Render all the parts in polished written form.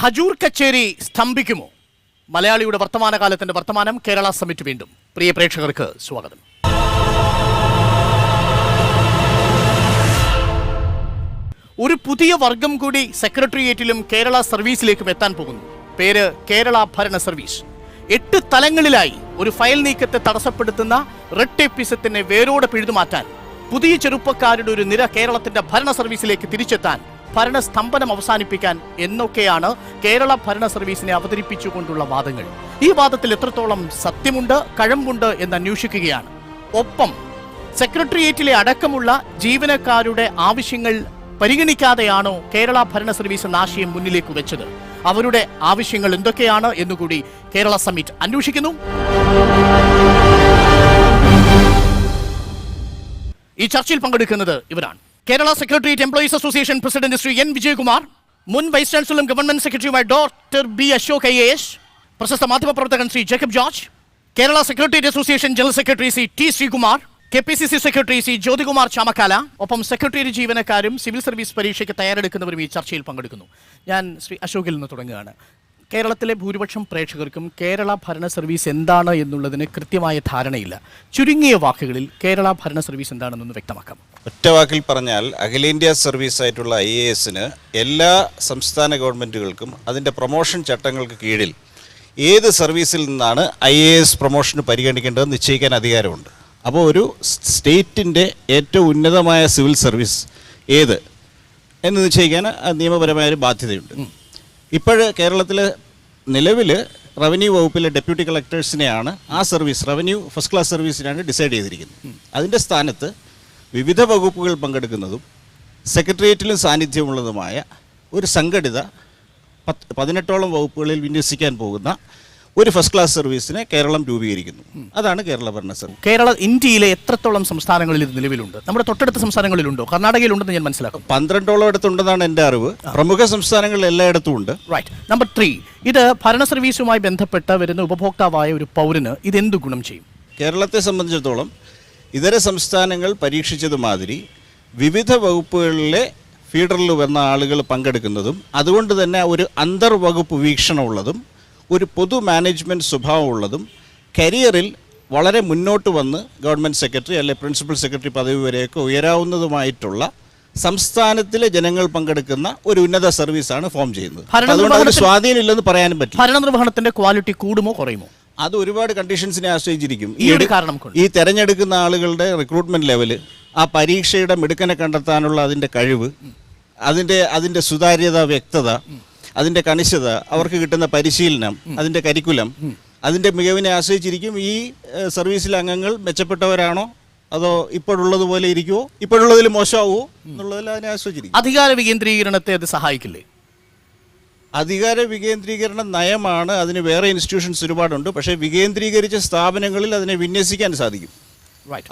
ഹജൂർ കച്ചേരി സ്തംഭിക്കുമോ? മലയാളിയുടെ വർത്തമാനകാലത്തിന്റെ വർത്തമാനം കേരള സമിറ്റ് വീണ്ടും. പ്രിയ പ്രേക്ഷകർക്ക് സ്വാഗതം. ഒരു പുതിയ വർഗം കൂടി സെക്രട്ടേറിയറ്റിലും കേരള സർവീസിലേക്കും എത്താൻ പോകുന്നു. പേര് കേരള ഭരണ സർവീസ്. 8 തലങ്ങളിലായി ഒരു ഫയൽ നീക്കത്തെ തടസ്സപ്പെടുത്തുന്ന റെഡ് ടേപ്പിസത്തിനെ വേരോടെ പിഴുതുമാറ്റാൻ, പുതിയ ചെറുപ്പക്കാരുടെ ഒരു നിര കേരളത്തിന്റെ ഭരണ സർവീസിലേക്ക് തിരിച്ചെത്താൻ, ഭരണസ്തംഭനം അവസാനിപ്പിക്കാൻ എന്നൊക്കെയാണ് കേരള ഭരണ സർവീസിനെ അവതരിപ്പിച്ചുകൊണ്ടുള്ള വാദങ്ങൾ. ഈ വാദത്തിൽ എത്രത്തോളം സത്യമുണ്ട്, കഴമ്പുണ്ട് എന്ന് അന്വേഷിക്കുകയാണ്. ഒപ്പം സെക്രട്ടേറിയറ്റിലെ അടക്കമുള്ള ജീവനക്കാരുടെ ആവശ്യങ്ങൾ പരിഗണിക്കാതെയാണോ കേരള ഭരണ സർവീസ് എന്ന ആശയം മുന്നിലേക്ക് വെച്ചത്? അവരുടെ ആവശ്യങ്ങൾ എന്തൊക്കെയാണ് എന്നുകൂടി കേരള സമിറ്റ് അന്വേഷിക്കുന്നു. ഈ ചർച്ചയിൽ പങ്കെടുക്കുന്നത് ഇവരാണ്: Kerala secretariat employees association president Shri N Vijayakumar, മുൻ വൈസ് ചാൻസലറും ഗവൺമെന്റ് സെക്രട്ടറിയുമായ ഡോക്ടർ ബി അശോക് IAS, പ്രശസ്ത മാധ്യമപ്രവർത്തകൻ Shri Jacob George, Kerala secretariat association general secretary Shri T Sreekumar, KPCC secretary Shri Jyothikumar Chamakkala, ഒപ്പം സെക്രട്ടേറിയറ്റ് ജീവനക്കാരും സിവിൽ സർവീസ് പരീക്ഷയ്ക്ക് തയ്യാറെടുക്കുന്നവരും ഈ ചർച്ചയിൽ പങ്കെടുക്കുന്നു. ഞാൻ ശ്രീ അശോകിൽ നിന്ന് തുടങ്ങുകയാണ്. കേരളത്തിലെ ഭൂരിപക്ഷം പ്രേക്ഷകർക്കും കേരള ഭരണ സർവീസ് എന്താണ് എന്നുള്ളതിന് കൃത്യമായ ധാരണയില്ല. ചുരുങ്ങിയ വാക്കുകളിൽ കേരള ഭരണ സർവീസ് എന്താണെന്നൊന്ന് വ്യക്തമാക്കാം. ഒറ്റ വാക്കിൽ പറഞ്ഞാൽ, അഖിലേന്ത്യാ സർവീസ് ആയിട്ടുള്ള IASന് എല്ലാ സംസ്ഥാന ഗവൺമെൻറ്റുകൾക്കും അതിൻ്റെ പ്രൊമോഷൻ ചട്ടങ്ങൾക്ക് കീഴിൽ ഏത് സർവീസിൽ നിന്നാണ് IAS പ്രൊമോഷന് പരിഗണിക്കേണ്ടതെന്ന് നിശ്ചയിക്കാൻ അധികാരമുണ്ട്. അപ്പോൾ ഒരു സ്റ്റേറ്റിൻ്റെ ഏറ്റവും ഉന്നതമായ സിവിൽ സർവീസ് ഏത് എന്ന് നിശ്ചയിക്കാൻ നിയമപരമായൊരു ബാധ്യതയുണ്ട്. ഇപ്പോഴ് കേരളത്തിൽ നിലവിൽ റവന്യൂ വകുപ്പിലെ ഡെപ്യൂട്ടി കളക്ടേഴ്സിനെയാണ് ആ സർവീസ്, റവന്യൂ ഫസ്റ്റ് ക്ലാസ് സർവീസിനാണ് ഡിസൈഡ് ചെയ്തിരിക്കുന്നത്. അതിൻ്റെ സ്ഥാനത്ത് വിവിധ വകുപ്പുകൾ പങ്കെടുക്കുന്നതും സെക്രട്ടേറിയറ്റിലും സാന്നിധ്യമുള്ളതുമായ ഒരു സംഘടിത 18ഓളം വകുപ്പുകളിൽ വിന്യസിക്കാൻ പോകുന്ന ഒരു ഫസ്റ്റ് ക്ലാസ് സർവീസിനെ കേരളം രൂപീകരിക്കുന്നു. അതാണ് കേരള ഭരണ സർവീസ്. ഇന്ത്യയിലെ എത്രത്തോളം സംസ്ഥാനങ്ങളിൽ ഇത് നിലവിലുണ്ട്? നമ്മുടെ തൊട്ടടുത്ത സംസ്ഥാനങ്ങളിലുണ്ടോ? കർണാടകയിലുണ്ടെന്ന് ഞാൻ മനസ്സിലാക്കും. 12ഓളം ഇടത്തുണ്ടെന്നാണ് എൻ്റെ അറിവ്. പ്രമുഖ സംസ്ഥാനങ്ങളിൽ എല്ലായിടത്തും ഉണ്ട്. റൈറ്റ്. നമ്പർ 3, ഇത് ഭരണ സർവീസുമായി ബന്ധപ്പെട്ട് വരുന്ന ഉപഭോക്താവായ ഒരു പൗരന് ഇതെന്ത് ഗുണം ചെയ്യും? കേരളത്തെ സംബന്ധിച്ചിടത്തോളം ഇതര സംസ്ഥാനങ്ങൾ പരീക്ഷിച്ചതുമാതിരി വിവിധ വകുപ്പുകളിലെ ഫീഡറിൽ വരുന്ന ആളുകൾ പങ്കെടുക്കുന്നതും അതുകൊണ്ട് തന്നെ ഒരു അന്തർവകുപ്പ് വീക്ഷണമുള്ളതും ഒരു പൊതു മാനേജ്മെൻറ്റ് സ്വഭാവമുള്ളതും കരിയറിൽ വളരെ മുന്നോട്ട് വന്ന് ഗവൺമെൻറ് സെക്രട്ടറി അല്ലെ പ്രിൻസിപ്പൽ സെക്രട്ടറി പദവി വരെയൊക്കെ ഉയരാവുന്നതുമായിട്ടുള്ള സംസ്ഥാനത്തിലെ ജനങ്ങൾ പങ്കെടുക്കുന്ന ഒരു ഉന്നത സർവീസാണ് ഫോം ചെയ്യുന്നത്. അതുകൊണ്ട് അതിന് സ്വാധീനമില്ലെന്ന് പറയാനും പറ്റും. ഭരണനിർവഹണത്തിന്റെ ക്വാളിറ്റി കൂടുമോ കുറയുമോ? അത് ഒരുപാട് കണ്ടീഷൻസിനെ ആശ്രയിച്ചിരിക്കും. ഈ തെരഞ്ഞെടുക്കുന്ന ആളുകളുടെ റിക്രൂട്ട്മെൻറ്റ് ലെവല്, ആ പരീക്ഷയുടെ മിടുക്കനെ കണ്ടെത്താനുള്ള അതിൻ്റെ കഴിവ്, അതിൻ്റെ സുതാര്യത, വ്യക്തത, അതിൻ്റെ കണിശത, അവർക്ക് കിട്ടുന്ന പരിശീലനം, അതിൻ്റെ കരിക്കുലം, അതിൻ്റെ മികവിനെ ആശ്രയിച്ചിരിക്കും ഈ സർവീസിലെ അംഗങ്ങൾ മെച്ചപ്പെട്ടവരാണോ അതോ ഇപ്പോഴുള്ളതുപോലെ ഇരിക്കുമോ, ഇപ്പോഴുള്ളതിൽ മോശമാവുമോ എന്നുള്ളതിൽ അതിനെ ആശ്രയിച്ചിരിക്കും. അധികാര വികേന്ദ്രീകരണത്തെ അത് സഹായിക്കില്ലേ? അധികാര വികേന്ദ്രീകരണ നയമാണ്, അതിന് വേറെ ഇൻസ്റ്റിറ്റ്യൂഷൻസ് ഒരുപാടുണ്ട്. പക്ഷേ വികേന്ദ്രീകരിച്ച സ്ഥാപനങ്ങളിൽ അതിനെ വിന്യസിക്കാൻ സാധിക്കും.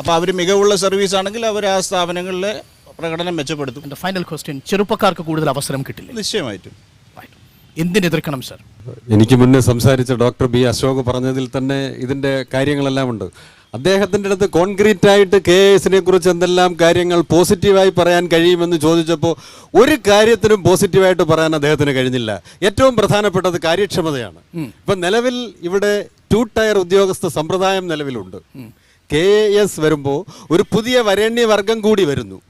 അപ്പോൾ അവർ മികവുള്ള സർവീസ് ആണെങ്കിൽ അവർ ആ സ്ഥാപനങ്ങളിലെ പ്രകടനം മെച്ചപ്പെടുത്തും. ഫൈനൽ ക്വസ്റ്റ്യൻ: ചെറുപ്പക്കാർക്ക് കൂടുതൽ അവസരം കിട്ടില്ല? നിശ്ചയമായിട്ടും. എന്തിനെതിർക്കണം സർ? എനിക്ക് മുന്നേ സംസാരിച്ച ഡോക്ടർ ബി അശോക് പറഞ്ഞതിൽ തന്നെ ഇതിൻ്റെ കാര്യങ്ങളെല്ലാം ഉണ്ട്. അദ്ദേഹത്തിൻ്റെ അടുത്ത് കോൺക്രീറ്റ് ആയിട്ട് KASനെ കുറിച്ച് എന്തെല്ലാം കാര്യങ്ങൾ പോസിറ്റീവായി പറയാൻ കഴിയുമെന്ന് ചോദിച്ചപ്പോൾ ഒരു കാര്യത്തിനും പോസിറ്റീവായിട്ട് പറയാൻ അദ്ദേഹത്തിന് കഴിഞ്ഞില്ല. ഏറ്റവും പ്രധാനപ്പെട്ടത് കാര്യക്ഷമതയാണ്. ഇപ്പം നിലവിൽ ഇവിടെ 2 ടയർ ഉദ്യോഗസ്ഥ സമ്പ്രദായം നിലവിലുണ്ട്. KAS വരുമ്പോൾ ഒരു പുതിയ വരേണ്യവർഗം കൂടി വരുന്നു.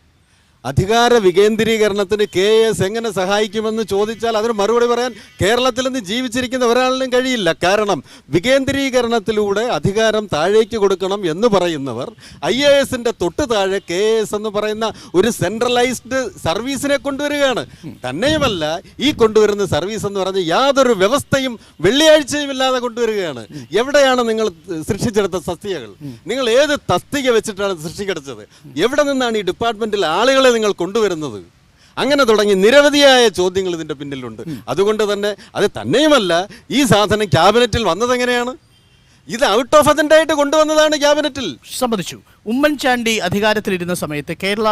അധികാര വികേന്ദ്രീകരണത്തിന് KAS എങ്ങനെ സഹായിക്കുമെന്ന് ചോദിച്ചാൽ അതിന് മറുപടി പറയാൻ കേരളത്തിൽ നിന്ന് ജീവിച്ചിരിക്കുന്ന ഒരാളിനും കഴിയില്ല. കാരണം വികേന്ദ്രീകരണത്തിലൂടെ അധികാരം താഴേക്ക് കൊടുക്കണം എന്ന് പറയുന്നവർ IASന്റെ തൊട്ട് താഴെ KAS എന്ന് പറയുന്ന ഒരു സെൻട്രലൈസ്ഡ് സർവീസിനെ കൊണ്ടുവരികയാണ്. തന്നെയുമല്ല, ഈ കൊണ്ടുവരുന്ന സർവീസ് എന്ന് പറഞ്ഞ് യാതൊരു വ്യവസ്ഥയും വെള്ളിയാഴ്ചയും ഇല്ലാതെ കൊണ്ടുവരികയാണ്. എവിടെയാണ് നിങ്ങൾ സൃഷ്ടിച്ചെടുത്ത തസ്തികകൾ? നിങ്ങൾ ഏത് തസ്തിക വെച്ചിട്ടാണ് സൃഷ്ടിച്ചെടുത്തത്? എവിടെ നിന്നാണ് ഈ ഡിപ്പാർട്ട്മെന്റിൽ ആളുകളെ നിങ്ങൾ കൊണ്ടുവരുന്നത്? അങ്ങനെ തുടങ്ങി നിരവധിയായ ചോദ്യങ്ങൾ ഇതിൻ്റെ പിന്നിലുണ്ട്. അതുകൊണ്ട് തന്നെ അത് തന്നെയുമല്ല, ഈ സാധനം ക്യാബിനറ്റിൽ വന്നതെങ്ങനെയാണ്? ഇത് ഔട്ട് ഓഫ് അജണ്ട ആയിട്ട് കൊണ്ടുവന്നതാണ് ക്യാബിനറ്റിൽ. സമ്മതിച്ചു. ഉമ്മൻചാണ്ടി അധികാരത്തിലിരുന്ന സമയത്ത് കേരള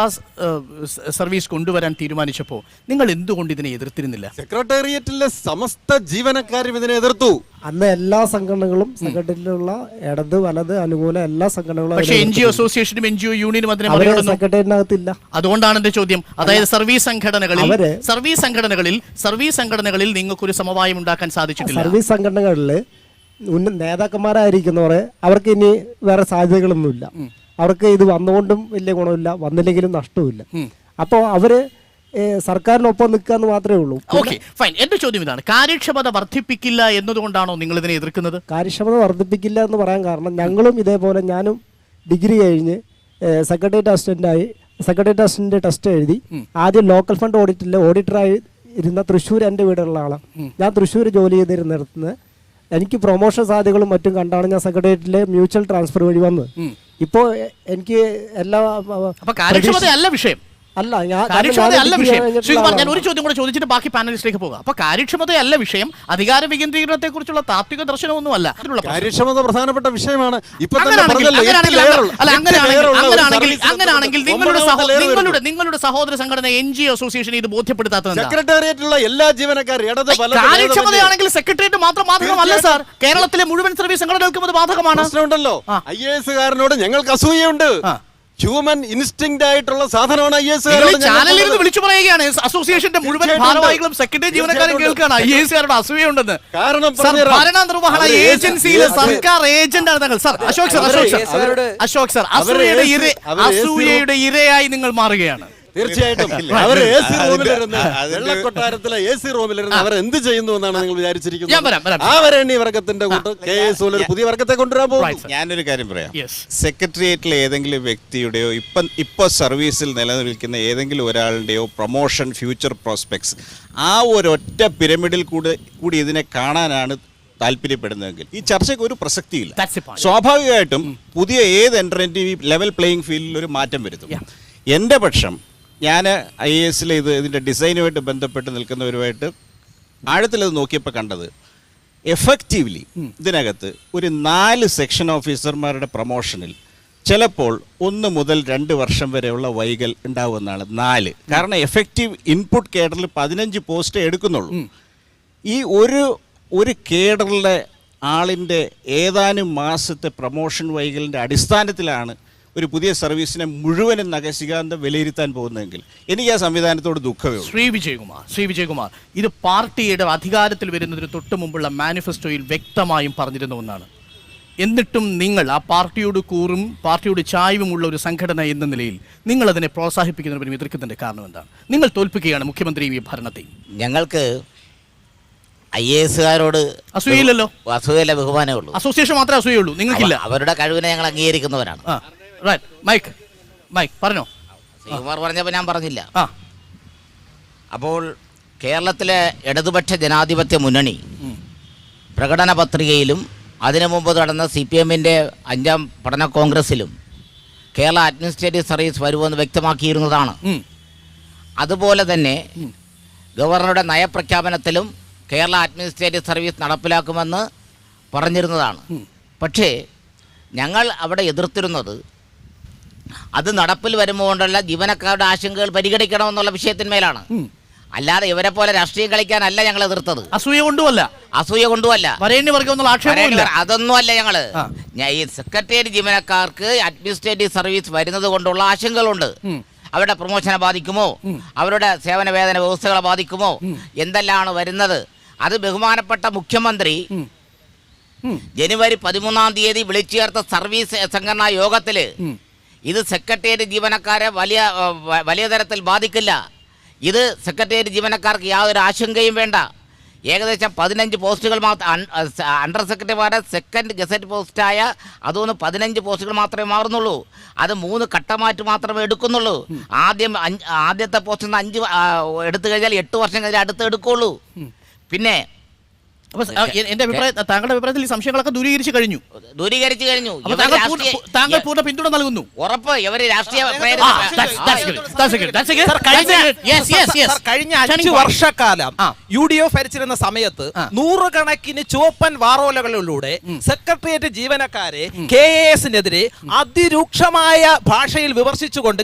സർവീസ് കൊണ്ടുവരാൻ തീരുമാനിച്ചപ്പോൾ നിങ്ങൾ എന്തുകൊണ്ട് ഇതിനെ എതിർത്തിരുന്നില്ല? സെക്രട്ടേറിയറ്റിലെ സമസ്ത ജീവനക്കാരും ഇതിനെ എതിർത്തു. അന്ന് എല്ലാ സംഘടനകളും സെക്രട്ടേറിയറ്റിലുള്ള ഇടത് വലത് അനുകൂല എല്ലാ സംഘടനകളും. പക്ഷേ NGO അസോസിയേഷനും NGO യൂണിയനും അതിനെ അവരെ മറികടന്നു. സെക്രട്ടേറിയറ്റിനകത്തില്ല. അതുകൊണ്ടാണ് എന്റെ ചോദ്യം. അതായത് സർവീസ് സംഘടനകളിൽ നിങ്ങൾക്കൊരു സമവായം ഉണ്ടാക്കാൻ സാധിച്ചിട്ടില്ല. സർവീസ് സംഘടനകളിൽ നേതാക്കന്മാരായിരിക്കുന്നവരെ അവർക്ക് ഇനി വേറെ സാധ്യതകളൊന്നുമില്ല. അവർക്ക് ഇത് വന്നുകൊണ്ടും വലിയ ഗുണമില്ല, വന്നില്ലെങ്കിലും നഷ്ടവുമില്ല. അപ്പോൾ അവര് സർക്കാരിനൊപ്പം നിൽക്കുക എന്ന് മാത്രമേ ഉള്ളൂ. Okay fine. എന്റെ ചോദ്യം ഇതാണ്, കാര്യക്ഷമത വർദ്ധിപ്പിക്കില്ല എന്നതുകൊണ്ടാണോ നിങ്ങൾ ഇതിനെ എതിർക്കുന്നത്? കാര്യക്ഷമത വർദ്ധിപ്പിക്കില്ല എന്ന് പറയാൻ കാരണം ഞാനും ഡിഗ്രി കഴിഞ്ഞ് സെക്രട്ടേറിയറ്റ് അസിസ്റ്റന്റ് ടെസ്റ്റ് എഴുതി ആദ്യം ലോക്കൽ ഫണ്ട് ഓഡിറ്ററായി ഇരുന്ന തൃശ്ശൂർ എൻ്റെ വീടുള്ള ആളാണ്. ഞാൻ തൃശ്ശൂർ ജോലി ചെയ്തിരുന്നിടത്തുനിന്ന് എനിക്ക് പ്രൊമോഷൻ സാധ്യതകളും മറ്റും കണ്ടാണ് ഞാൻ സെക്രട്ടേറിയറ്റിലെ മ്യൂച്വൽ ട്രാൻസ്ഫർ വഴി വന്നത്. ഇപ്പോൾ എനിക്ക് എല്ലാ കാര്യക്ഷമതയല്ല വിഷയം. അല്ല വിഷയം. ശ്രീകുമാർ, ഞാൻ ഒരു ചോദ്യം കൂടെ ചോദിച്ചിട്ട് ബാക്കി പാനലിസ്റ്റിലേക്ക് പോകാം. അപ്പൊ കാര്യക്ഷമതയല്ല വിഷയം, അധികാര വികേന്ദ്രീകരണത്തെ കുറിച്ചുള്ള താത്വിക ദർശനമൊന്നുമല്ല. കാര്യക്ഷമത പ്രധാനപ്പെട്ട വിഷയമാണ്. അങ്ങനെയാണെങ്കിൽ നിങ്ങളുടെ സഹോദര സംഘടന NGO അസോസിയേഷൻ ഇത് ബോധ്യപ്പെടുത്താത്തത് സെക്രട്ടേറിയറ്റിലുള്ള എല്ലാ ജീവനക്കാരും കാര്യക്ഷമതയാണെങ്കിൽ സെക്രട്ടേറിയറ്റ് മാത്രം ബാധകമല്ല സാർ, കേരളത്തിലെ മുഴുവൻ സർവീസ് സംഘടനകൾക്കും അത് ബാധകമാണ്. പ്രശ്നമുണ്ടല്ലോ. IAS കാരനോട് ഞങ്ങൾക്ക് അസൂയുണ്ട്. ഹ്യൂമൻ ഇൻസ്റ്റിങ്ക്റ്റ് ആയിട്ടുള്ള സാധനമാണ് IAS. ചാനലിൽ വിളിച്ചു പറയുകയാണ് അസോസിയേഷന്റെ മുഴുവൻ ഭാരവാഹികളും സെക്രട്ടറി ജീവനക്കാരും കേൾക്കുകയാണ് IAS കാരുടെ അസൂയുണ്ടെന്ന്. കാരണം ഭരണ നിർവഹണ ഏജൻസിയിലെ സർക്കാർ ഏജന്റാണ് തങ്ങൾ. സാർ അശോക് സാർ അസൂയയുടെ ഇരയായി നിങ്ങൾ മാറുകയാണ്. തീർച്ചയായിട്ടും അവർ AC റൂമിലിരുന്ന് വെള്ളക്കൊട്ടാരത്തിലെ AC റൂമിലിരുന്ന് അവർ എന്ത് ചെയ്യുന്നു എന്നാണ് നിങ്ങൾ വിചാരിച്ചിരിക്കുന്നത്? ആ വരേണ്യ വർഗത്തിന്റെ കൂട്ട് KS ഒരു പുതിയ വർഗത്തെ കൊണ്ടുവരാൻ പോകും. ഞാനൊരു കാര്യം പറയാം. സെക്രട്ടേറിയറ്റിലെ ഏതെങ്കിലും വ്യക്തിയുടെയോ ഇപ്പൊ സർവീസിൽ നിലനിൽക്കുന്ന ഏതെങ്കിലും ഒരാളുടെയോ പ്രൊമോഷൻ, ഫ്യൂച്ചർ പ്രോസ്പെക്ട്സ് ആ ഒരൊറ്റ പിരമിഡിൽ കൂടി ഇതിനെ കാണാനാണ് താല്പര്യപ്പെടുന്നതെങ്കിൽ ഈ ചർച്ചയ്ക്ക് ഒരു പ്രസക്തിയില്ല. സ്വാഭാവികമായിട്ടും പുതിയ ഏത് എൻട്രൻറ്റി ലെവൽ പ്ലേയിങ് ഫീൽഡിൽ ഒരു മാറ്റം വരുത്തും. എൻ്റെ പക്ഷം ഞാൻ IASലെ ഇതിൻ്റെ ഡിസൈനുമായിട്ട് ബന്ധപ്പെട്ട് നിൽക്കുന്നവരുമായിട്ട് ആഴത്തിലത് നോക്കിയപ്പോൾ കണ്ടത് എഫക്റ്റീവ്ലി ഇതിനകത്ത് ഒരു 4 സെക്ഷൻ ഓഫീസർമാരുടെ പ്രൊമോഷനിൽ ചിലപ്പോൾ 1 മുതൽ 2 വർഷം വരെയുള്ള വൈകൽ ഉണ്ടാവുമെന്നാണ്. 4 കാരണം എഫക്റ്റീവ് ഇൻപുട്ട് കേഡറിൽ 15 പോസ്റ്റേ എടുക്കുന്നുള്ളൂ. ഈ ഒരു കേഡറിലെ ആളിൻ്റെ ഏതാനും മാസത്തെ പ്രൊമോഷൻ വൈകലിൻ്റെ അടിസ്ഥാനത്തിലാണ് ഒരു പുതിയ സർവീസിനെ മുഴുവനും നഖശികാന്തം വിലയിരുത്താൻ പോകുന്നതെങ്കിൽ എനിക്ക് ആ സംവിധാനത്തോട് ദുഃഖമേ ഉള്ളൂ. ശ്രീ വിജയകുമാർ, ഇത് പാർട്ടിയുടെ അധികാരത്തിൽ വരുന്നതിന് തൊട്ട് മുമ്പുള്ള മാനിഫെസ്റ്റോയിൽ വ്യക്തമായും പറഞ്ഞിരുന്ന ഒന്നാണ്. എന്നിട്ടും നിങ്ങൾ ആ പാർട്ടിയോട് കൂറും പാർട്ടിയോട് ചായ്വുമുള്ള ഒരു സംഘടന എന്ന നിലയിൽ നിങ്ങൾ അതിനെ പ്രോത്സാഹിപ്പിക്കുന്നതിനും എതിർക്കുന്നതിന്റെ കാരണം എന്താണ്? നിങ്ങൾ തോൽപ്പിക്കുകയാണ് മുഖ്യമന്ത്രിയും ഈ ഭരണത്തെയും. ഞങ്ങൾക്ക് IASകാരോട് അസൂയയില്ലല്ലോ. അസൂയല്ല, ബഹുമാനമേ ഉള്ളൂ. അസോസിയേഷൻ മാത്രമേ അസൂയുള്ളൂ, നിങ്ങൾക്കില്ല. അവരുടെ കഴിവിനെ ഞങ്ങൾ അംഗീകരിക്കുന്നവരാണ്. മൈക്ക് പറഞ്ഞോ. ശ്രീകുമാർ പറഞ്ഞപ്പോൾ ഞാൻ പറഞ്ഞില്ല. അപ്പോൾ കേരളത്തിലെ ഇടതുപക്ഷ ജനാധിപത്യ മുന്നണി പ്രകടന പത്രികയിലും അതിനു മുമ്പ് നടന്ന CPMന്റെ 5ാം പഠന കോൺഗ്രസിലും കേരള അഡ്മിനിസ്ട്രേറ്റീവ് സർവീസ് വരുമെന്ന് വ്യക്തമാക്കിയിരുന്നതാണ്. അതുപോലെ തന്നെ ഗവർണറുടെ നയപ്രഖ്യാപനത്തിലും കേരള അഡ്മിനിസ്ട്രേറ്റീവ് സർവീസ് നടപ്പിലാക്കുമെന്ന് പറഞ്ഞിരുന്നതാണ്. പക്ഷേ ഞങ്ങൾ അവിടെ എതിർത്തിരുന്നത് അത് നടപ്പിൽ വരുമ്പോഴുള്ള ജീവനക്കാരുടെ ആശങ്കകൾ പരിഗണിക്കണമെന്നുള്ള വിഷയത്തിന്മേലാണ്. അല്ലാതെ ഇവരെ പോലെ രാഷ്ട്രീയം കളിക്കാനല്ല ഞങ്ങൾ എതിർത്തത്. അസൂയ കൊണ്ടുമല്ല. അതൊന്നുമല്ല. ഞങ്ങള് ഈ സെക്രട്ടേറിയറ്റ് ജീവനക്കാർക്ക് അഡ്മിനിസ്ട്രേറ്റീവ് സർവീസ് വരുന്നത് കൊണ്ടുള്ള ആശങ്കകളുണ്ട്. അവരുടെ പ്രൊമോഷനെ ബാധിക്കുമോ, അവരുടെ സേവന വേതന വ്യവസ്ഥകളെ ബാധിക്കുമോ, എന്തെല്ലാമാണ് വരുന്നത്? അത് ബഹുമാനപ്പെട്ട മുഖ്യമന്ത്രി ജനുവരി 13-ാം തീയതി വിളിച്ചു ചേർത്ത സർവീസ് സംഘടനാ യോഗത്തില് ഇത് സെക്രട്ടേറിയറ്റ് ജീവനക്കാരെ വലിയ തരത്തിൽ ബാധിക്കില്ല. ഇത് സെക്രട്ടേറിയറ്റ് ജീവനക്കാർക്ക് യാതൊരു ആശങ്കയും വേണ്ട. ഏകദേശം 15 പോസ്റ്റുകൾ മാത്രം അണ്ടർ സെക്രട്ടറിമാരുടെ സെക്കൻഡ് ഗസറ്റ് പോസ്റ്റായ അതൊന്ന് 15 പോസ്റ്റുകൾ മാത്രമേ മാറുന്നുള്ളൂ. അത് 3 ഘട്ടമായിട്ട് മാത്രമേ എടുക്കുന്നുള്ളൂ. ആദ്യത്തെ പോസ്റ്റിൽ നിന്ന് 5 എടുത്തു കഴിഞ്ഞാൽ 8 വർഷം കഴിഞ്ഞാൽ അടുത്ത് എടുക്കുള്ളൂ. പിന്നെ അപ്പൊ എന്റെ അഭിപ്രായം, താങ്കളുടെ അഭിപ്രായത്തിൽ ഈ സംശയങ്ങളൊക്കെ ദൂരീകരിച്ചു കഴിഞ്ഞു. ദൂരീകരിച്ചു കഴിഞ്ഞു. അപ്പൊ താങ്കൾ പൂർണ്ണ പിന്തുണ നൽകുന്നു. ഉറപ്പ് ഇവര് രാഷ്ട്രീയ കഴിഞ്ഞ 5 വർഷക്കാലം UDF ഭരിച്ചിരുന്ന സമയത്ത് നൂറുകണക്കിന് ചുവപ്പൻ വാറോലകളിലൂടെ സെക്രട്ടേറിയറ്റ് ജീവനക്കാരെ KASനെതിരെ അതിരൂക്ഷമായ ഭാഷയിൽ വിമർശിച്ചുകൊണ്ട്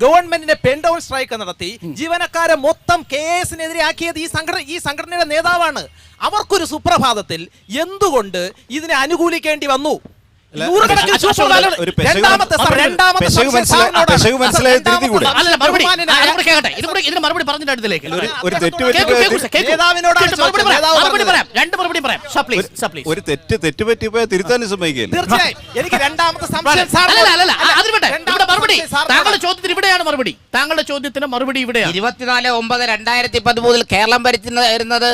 ഗവൺമെന്റിന്റെ പെൻ ഡൗൺ സ്ട്രൈക്ക് നടത്തി ജീവനക്കാരെ മൊത്തം KASനെതിരെ ആക്കിയത് ഈ സംഘടനയുടെ നേതാവാണ്. അവർക്കൊരു സുപ്രഭാതത്തിൽ എന്തുകൊണ്ട് ഇതിനെ അനുകൂലിക്കേണ്ടി വന്നു? മറുപടി പറഞ്ഞിട്ട് അടുത്തിലേക്ക് ഒരു തെറ്റ് പറ്റിപ്പോയാൽ തിരുത്താനും സമ്മതിക്കില്ല. തീർച്ചയായും എനിക്ക് രണ്ടാമത്തെ സംശയം താങ്കളുടെ ചോദ്യത്തിന് ഇവിടെയാണ് മറുപടി. താങ്കളുടെ ചോദ്യത്തിന് മറുപടി ഇവിടെയാണ്. 24/9/2013 കേരളം ഭരിച്ചിരുന്നത്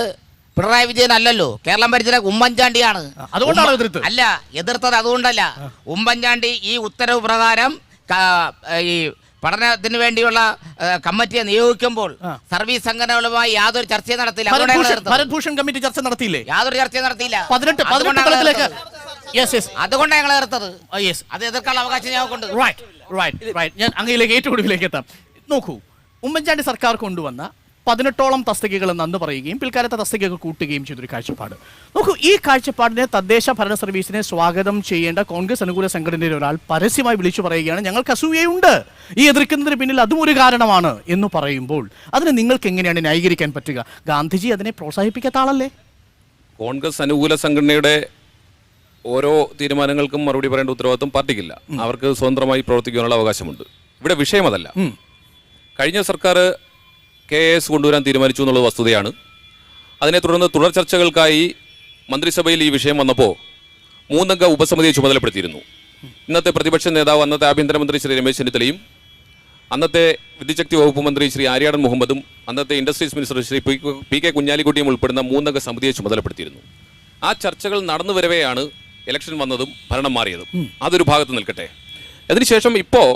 പിണറായി വിജയൻ അല്ലല്ലോ, കേരളം ഭരിച്ചത് ഉമ്മൻചാണ്ടിയാണ്. അതുകൊണ്ടാണ് എതിർത്തത്? അല്ല, എതിർത്തത് അതുകൊണ്ടല്ല. ഉമ്മൻചാണ്ടി ഈ ഉത്തരവ് പ്രകാരം ഈ പഠനത്തിന് വേണ്ടിയുള്ള കമ്മിറ്റിയെ നിയോഗിക്കുമ്പോൾ സർവീസ് സംഘടനകളുമായി യാതൊരു ചർച്ചയും നടത്തിയില്ല. ഭരത്ഭൂഷൺ കമ്മിറ്റി ചർച്ച നടത്തിയില്ലേ? യാതൊരു ചർച്ചയും നടത്തിയില്ല. അതുകൊണ്ടാണ് ഞങ്ങൾ എതിർത്തത്. അത് എതിർക്കാനുള്ള അവകാശം ഞങ്ങൾക്കുണ്ട്. ഞാൻ അങ്ങയിലേക്ക് ഏറ്റവും എത്താം. നോക്കൂ, ഉമ്മൻചാണ്ടി സർക്കാർ കൊണ്ടുവന്ന 18ഓളം തസ്തികകൾ എന്ന് പറയുകയും പിൽക്കാലത്തെ തസ്തികകൾ കൂട്ടുകയും ചെയ്തൊരു കാഴ്ചപ്പാട്. നോക്കൂ, ഈ കാഴ്ചപ്പാടിനെ തദ്ദേശ ഭരണ സർവീസിനെ സ്വാഗതം ചെയ്യേണ്ട കോൺഗ്രസ് അനുകൂല സംഘടനയിലെ ഒരാൾ പരസ്യമായി വിളിച്ചു പറയുകയാണ്, ഞങ്ങൾക്ക് അസൂയയുണ്ട്, ഈ എതിർക്കുന്നതിന് പിന്നിൽ അതും ഒരു കാരണമാണ് എന്ന് പറയുമ്പോൾ അതിനെ നിങ്ങൾക്ക് എങ്ങനെയാണ് ന്യായീകരിക്കാൻ പറ്റുക? ഗാന്ധിജി അതിനെ പ്രോത്സാഹിപ്പിക്കാത്ത ആളല്ലേ? കോൺഗ്രസ് അനുകൂല സംഘടനയുടെ ഓരോ തീരുമാനങ്ങൾക്കും മറുപടി പറയേണ്ട ഉത്തരവാദിത്വം പാർട്ടിക്കില്ല. അവർക്ക് സ്വതന്ത്രമായി പ്രവർത്തിക്കാനുള്ള അവകാശമുണ്ട്. ഇവിടെ വിഷയം അതല്ല. കഴിഞ്ഞ സർക്കാർ KAS കൊണ്ടുവരാൻ തീരുമാനിച്ചു എന്നുള്ളത് വസ്തുതയാണ്. അതിനെ തുടർന്ന് തുടർ ചർച്ചകൾക്കായി മന്ത്രിസഭയിൽ ഈ വിഷയം വന്നപ്പോൾ 3 അംഗ ഉപസമിതിയെ ചുമതലപ്പെടുത്തിയിരുന്നു. ഇന്നത്തെ പ്രതിപക്ഷ നേതാവ് അന്നത്തെ ആഭ്യന്തരമന്ത്രി ശ്രീ രമേശ് ചെന്നിത്തലയും അന്നത്തെ വിദ്യുച്ഛക്തി വകുപ്പ് മന്ത്രി ശ്രീ ആര്യാടൻ മുഹമ്മദും അന്നത്തെ ഇൻഡസ്ട്രീസ് മിനിസ്റ്റർ ശ്രീ PK കുഞ്ഞാലിക്കുട്ടിയും ഉൾപ്പെടുന്ന 3 അംഗ സമിതിയെ ചുമതലപ്പെടുത്തിയിരുന്നു. ആ ചർച്ചകൾ നടന്നു വരവെയാണ് ഇലക്ഷൻ വന്നതും ഭരണം മാറിയതും. അതൊരു ഭാഗത്ത് നിൽക്കട്ടെ. അതിനുശേഷം ഇപ്പോൾ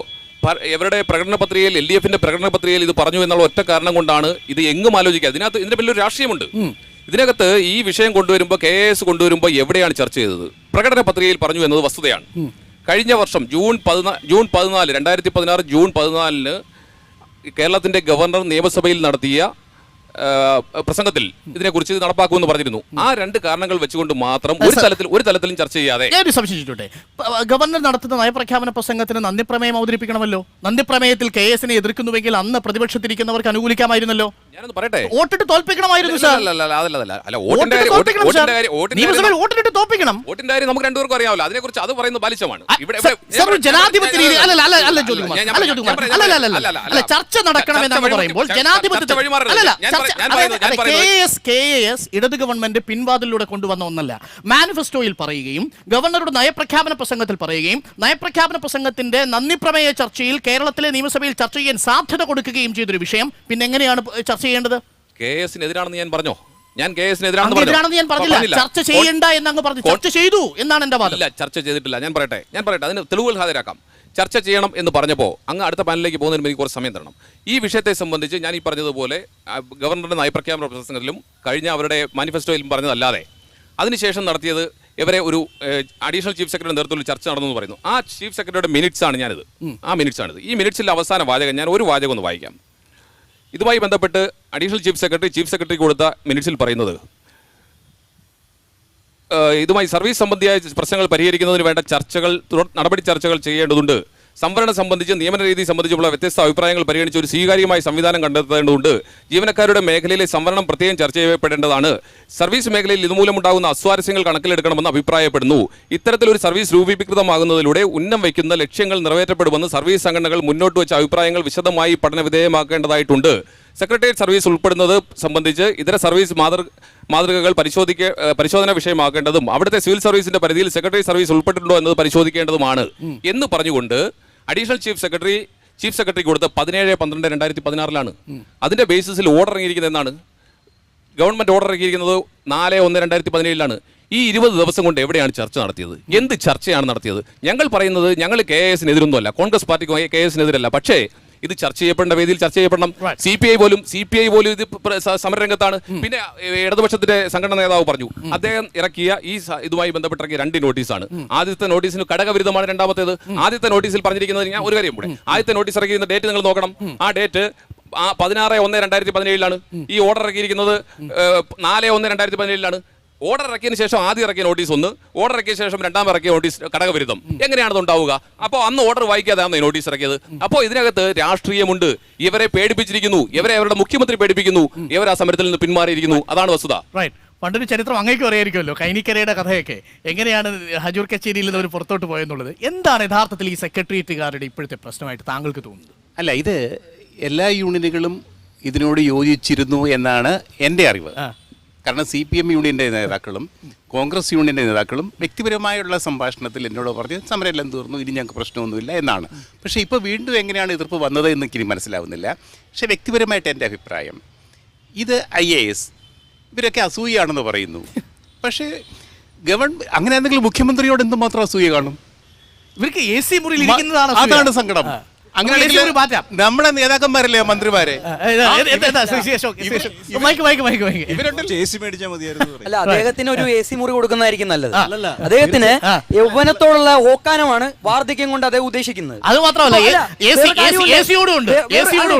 ഇവരുടെ പ്രകടന പത്രികയിൽ, LDFന്റെ പ്രകടന പത്രികയിൽ ഇത് പറഞ്ഞു എന്നുള്ള ഒറ്റ കാരണം കൊണ്ടാണ് ഇത് എങ്ങും ആലോചിക്കുക. ഇതിന്റെ വലിയൊരു രാഷ്ട്രീയമുണ്ട്. ഇതിനകത്ത് ഈ വിഷയം കൊണ്ടുവരുമ്പോൾ, KAS കൊണ്ടുവരുമ്പോൾ എവിടെയാണ് ചർച്ച ചെയ്തത്? പ്രകടന പത്രികയിൽ പറഞ്ഞു എന്നത് വസ്തുതയാണ്. കഴിഞ്ഞ വർഷം ജൂൺ 14 2016 ജൂൺ 14 കേരളത്തിന്റെ ഗവർണർ നിയമസഭയിൽ നടത്തിയ പ്രസംഗത്തിൽ ഇതിനെക്കുറിച്ച് ഇത് നടപ്പാക്കുമെന്ന് പറഞ്ഞിരുന്നു. ആ 2 കാരണങ്ങൾ വെച്ചുകൊണ്ട് മാത്രം ഒരു തലത്തിലും ചർച്ച ചെയ്യാതെ ഞാൻ സംശയിച്ചിട്ടുണ്ട്. ഗവർണർ നടത്തുന്ന നയപ്രഖ്യാപന പ്രസംഗത്തിന് നന്ദിപ്രമേയം അവതരിപ്പിക്കണമല്ലോ. നന്ദിപ്രമേയത്തിൽ KASനെ എതിർക്കുന്നുവെങ്കിൽ അന്ന് പ്രതിപക്ഷത്തിരിക്കുന്നവർക്ക് അനുകൂലിക്കാമായിരുന്നല്ലോ. ഞാനൊന്ന് പറയട്ടെ, വോട്ടിട്ട് തോൽപ്പിക്കണമായിരുന്നു സാർ. വോട്ടിന്റെ കാര്യം നമുക്ക് രണ്ടുപേർക്കും അറിയാമല്ലോ. അതിനെക്കുറിച്ച് അത് പറയുന്നത് ബാലിശമാണ്. ജനാധിപത്യ രീതി ചർച്ച നടക്കണമെന്ന് പറയുമ്പോൾ ജനാധിപത്യ KAS ഇടത് ഗവൺമെന്റ് പിൻവാതിലൂടെ കൊണ്ടുവന്ന ഒന്നല്ല. മാനിഫെസ്റ്റോയിൽ പറയുകയും ഗവർണറുടെ നയപ്രഖ്യാപന പ്രസംഗത്തിൽ പറയുകയും നയപ്രഖ്യാപന പ്രസംഗത്തിന്റെ നന്ദിപ്രമേയ ചർച്ചയിൽ കേരളത്തിലെ നിയമസഭയിൽ ചർച്ച ചെയ്യാൻ സാധ്യത കൊടുക്കുകയും ചെയ്തൊരു വിഷയം പിന്നെ എങ്ങനെയാണ് ചർച്ച ചെയ്യേണ്ടത്? KASനെതിരാണെന്ന് ഞാൻ പറഞ്ഞോ? ഞാൻ KASനെതിരാണെന്ന് ഞാൻ പറഞ്ഞില്ല. ചർച്ച ചെയ്യണ്ട എന്നങ്ങ് പറഞ്ഞു. ചർച്ച ചെയ്തു എന്നാണ് എന്റെ വാദം. ചർച്ച ചെയ്തിട്ടില്ല. ഞാൻ പറയട്ടെ, അതിന് തെളിവുകൾ ഹാജരാക്കാം. ചർച്ച ചെയ്യണം എന്ന് പറഞ്ഞപ്പോൾ അങ്ങ് അടുത്ത പാനലിലേക്ക് പോകുന്നതിന് എനിക്ക് കുറച്ച് സമയം തരണം. ഈ വിഷയത്തെ സംബന്ധിച്ച് ഞാൻ ഈ പറഞ്ഞതുപോലെ ഗവർണറുടെ നയപ്രഖ്യാപന പ്രസംഗത്തിലും കഴിഞ്ഞ അവരുടെ മാനിഫെസ്റ്റോയിലും പറഞ്ഞതല്ലാതെ അതിനുശേഷം നടത്തിയത് ഇവരെ ഒരു അഡീഷണൽ ചീഫ് സെക്രട്ടറിയുടെ നേതൃത്വത്തിൽ ചർച്ച നടന്നു പറയുന്നു. ആ ചീഫ് സെക്രട്ടറിയുടെ മിനിറ്റ്സ് ആണ് ഞാനിത്. ഈ മിനിറ്റ്സിലെ അവസാന വാചകം ഞാൻ ഒരു വാചകം ഒന്ന് വായിക്കാം. ഇതുമായി ബന്ധപ്പെട്ട് അഡീഷണൽ ചീഫ് സെക്രട്ടറി കൊടുത്ത മിനിറ്റ്സിൽ പറയുന്നത്, ഇതുമായി സർവീസ് സംബന്ധിയായ പ്രശ്നങ്ങൾ പരിഹരിക്കുന്നതിന് വേണ്ട നടപടി ചർച്ചകൾ ചെയ്യേണ്ടതുണ്ട്. സംവരണം സംബന്ധിച്ച് നിയമന രീതി സംബന്ധിച്ചുള്ള വ്യത്യസ്ത അഭിപ്രായങ്ങൾ പരിഗണിച്ച് ഒരു സ്വീകാര്യമായ സംവിധാനം കണ്ടെത്തേണ്ടതുണ്ട്. ജീവനക്കാരുടെ മേഖലയിലെ സംവരണം പ്രത്യേകം ചർച്ച ചെയ്യപ്പെടേണ്ടതാണ്. സർവീസ് മേഖലയിൽ ഇതുമൂലമുണ്ടാകുന്ന അസ്വാരസ്യങ്ങൾ കണക്കിലെടുക്കണമെന്ന് അഭിപ്രായപ്പെടുന്നു. ഇത്തരത്തിലൊരു സർവീസ് രൂപീകൃതമാകുന്നതിലൂടെ ഉന്നം വയ്ക്കുന്ന ലക്ഷ്യങ്ങൾ നിറവേറ്റപ്പെടുമെന്ന് സർവീസ് സംഘടനകൾ മുന്നോട്ട് വെച്ച അഭിപ്രായങ്ങൾ വിശദമായി പഠന വിധേയമാക്കേണ്ടതായിട്ടുണ്ട്. സെക്രട്ടേറിയറ്റ് സർവീസ് ഉൾപ്പെടുന്നത് സംബന്ധിച്ച് ഇതര സർവീസ് മാതൃകകൾ പരിശോധന വിഷയമാക്കേണ്ടതും അവിടുത്തെ സിവിൽ സർവീസിന്റെ പരിധിയിൽ സെക്രട്ടറി സർവീസ് ഉൾപ്പെട്ടിട്ടുണ്ടോ എന്നത് പരിശോധിക്കേണ്ടതുമാണ് എന്ന് പറഞ്ഞുകൊണ്ട് അഡീഷണൽ ചീഫ് സെക്രട്ടറി കൊടുത്ത 17/12/2016 അതിന്റെ ബേസിസിൽ ഓർഡർ ഇറങ്ങിയിരിക്കുന്നത് എന്നാണ്? ഗവൺമെന്റ് ഓർഡർ ഇറങ്ങിയിരിക്കുന്നത് 4/1/2017 ഈ 20 ദിവസം കൊണ്ട് എവിടെയാണ് ചർച്ച നടത്തിയത്? എന്ത് ചർച്ചയാണ് നടത്തിയത്? ഞങ്ങൾ പറയുന്നത് ഞങ്ങൾ KASനെതിരൊന്നുമല്ല, കോൺഗ്രസ് പാർട്ടിക്ക് KASനെതിരല്ല. പക്ഷേ ഇത് ചർച്ച ചെയ്യപ്പെടേണ്ട വേദിയിൽ ചർച്ച ചെയ്യപ്പെടണം. Right. CPI പോലും ഇത് സമരരംഗത്താണ്. പിന്നെ ഇടതുപക്ഷത്തിന്റെ സംഘടനാ നേതാവ് പറഞ്ഞു, അദ്ദേഹം ഇറക്കിയ ഇതുമായി ബന്ധപ്പെട്ട് ഇറക്കിയ 2 നോട്ടീസാണ്. ആദ്യത്തെ നോട്ടീസിന് ഘടകവിരുദ്ധമാണ്, രണ്ടാമത്തേത് ആദ്യത്തെ നോട്ടീസിൽ പറഞ്ഞിരിക്കുന്നത്. ഞാൻ ഒരു കാര്യം കൂടെ, ആദ്യത്തെ നോട്ടീസ് ഇറക്കിയിരുന്ന ഡേറ്റ് നിങ്ങൾ നോക്കണം. ആ ഡേറ്റ് 16/1/2017 ഈ ഓർഡർ ഇറക്കിയിരിക്കുന്നത് 4/1/2017 ഓർഡർ ഇറക്കിയതിന് ശേഷം ആദ്യം ഇറക്കിയ നോട്ടീസ് ഒന്ന്, ഓർഡർ ഇറക്കിയ ശേഷം രണ്ടാമത് ഇറക്കിയ നോട്ടീസ് ഘടകവിരുദ്ധം. എങ്ങനെയാണ് ഉണ്ടാവുക? അപ്പോൾ അന്ന് ഓർഡർ വായിക്കാതെയാണ് ഈ നോട്ടീസ് ഇറക്കിയത്. അപ്പോൾ ഇതിനകത്ത് രാഷ്ട്രീയമുണ്ട്. ഇവരെ പേടിപ്പിച്ചിരിക്കുന്നു, ഇവരെ അവരുടെ മുഖ്യമന്ത്രി പേടിപ്പിക്കുന്നു, ഇവർ ആ സമരത്തിൽ നിന്ന് പിന്മാറിയിരിക്കുന്നു. അതാണ് വസ്തുത. റൈറ്റ്. പണ്ടൊരു ചരിത്രം അങ്ങേക്ക് അറിയായിരിക്കുമല്ലോ, കൈനിക്കരയുടെ കഥയൊക്കെ എങ്ങനെയാണ് ഹജൂർ കച്ചേരിയിൽ നിന്ന് അവർ പുറത്തോട്ട് പോയെന്നുള്ളത്. എന്താണ് യഥാർത്ഥത്തിൽ ഈ സെക്രട്ടേറിയറ്റുകാരുടെ ഇപ്പോഴത്തെ പ്രശ്നമായിട്ട് താങ്കൾക്ക് തോന്നുന്നത്? അല്ല, ഇത് എല്ലാ യൂണിയനുകളും ഇതിനോട് യോജിച്ചിരുന്നു എന്നാണ് എൻ്റെ അറിവ്. കാരണം CPM യൂണിയൻ്റെ നേതാക്കളും കോൺഗ്രസ് യൂണിയൻ്റെ നേതാക്കളും വ്യക്തിപരമായുള്ള സംഭാഷണത്തിൽ എന്നോട് പറഞ്ഞ് സമരമെല്ലാം തീർന്നു, ഇനി ഞങ്ങൾക്ക് പ്രശ്നമൊന്നുമില്ല എന്നാണ്. പക്ഷേ ഇപ്പോൾ വീണ്ടും എങ്ങനെയാണ് എതിർപ്പ് വന്നത് എന്ന് എനിക്ക് മനസ്സിലാവുന്നില്ല. പക്ഷേ വ്യക്തിപരമായിട്ട് എൻ്റെ അഭിപ്രായം, ഇത് IAS ഇവരൊക്കെ അസൂയാണെന്ന് പറയുന്നു. പക്ഷേ അങ്ങനെ എന്തെങ്കിലും മുഖ്യമന്ത്രിയോട് എന്തുമാത്രം അസൂയ കാണും? ഇവർക്ക് AC മുറിയിൽ ഇരിക്കുന്നതാണ് അതാണ് സങ്കടം. അങ്ങനെ നമ്മുടെ നേതാക്കന്മാരല്ലേ മന്ത്രിമാരെ? അല്ല, അദ്ദേഹത്തിന് ഒരു AC മുറി കൊടുക്കുന്നതായിരിക്കും നല്ലത്. അദ്ദേഹത്തിന് യൗവനത്തോടുള്ള ഓക്കാനമാണ് വാർദ്ധക്യം കൊണ്ട് അദ്ദേഹം ഉദ്ദേശിക്കുന്നത്. അത് മാത്രമല്ല,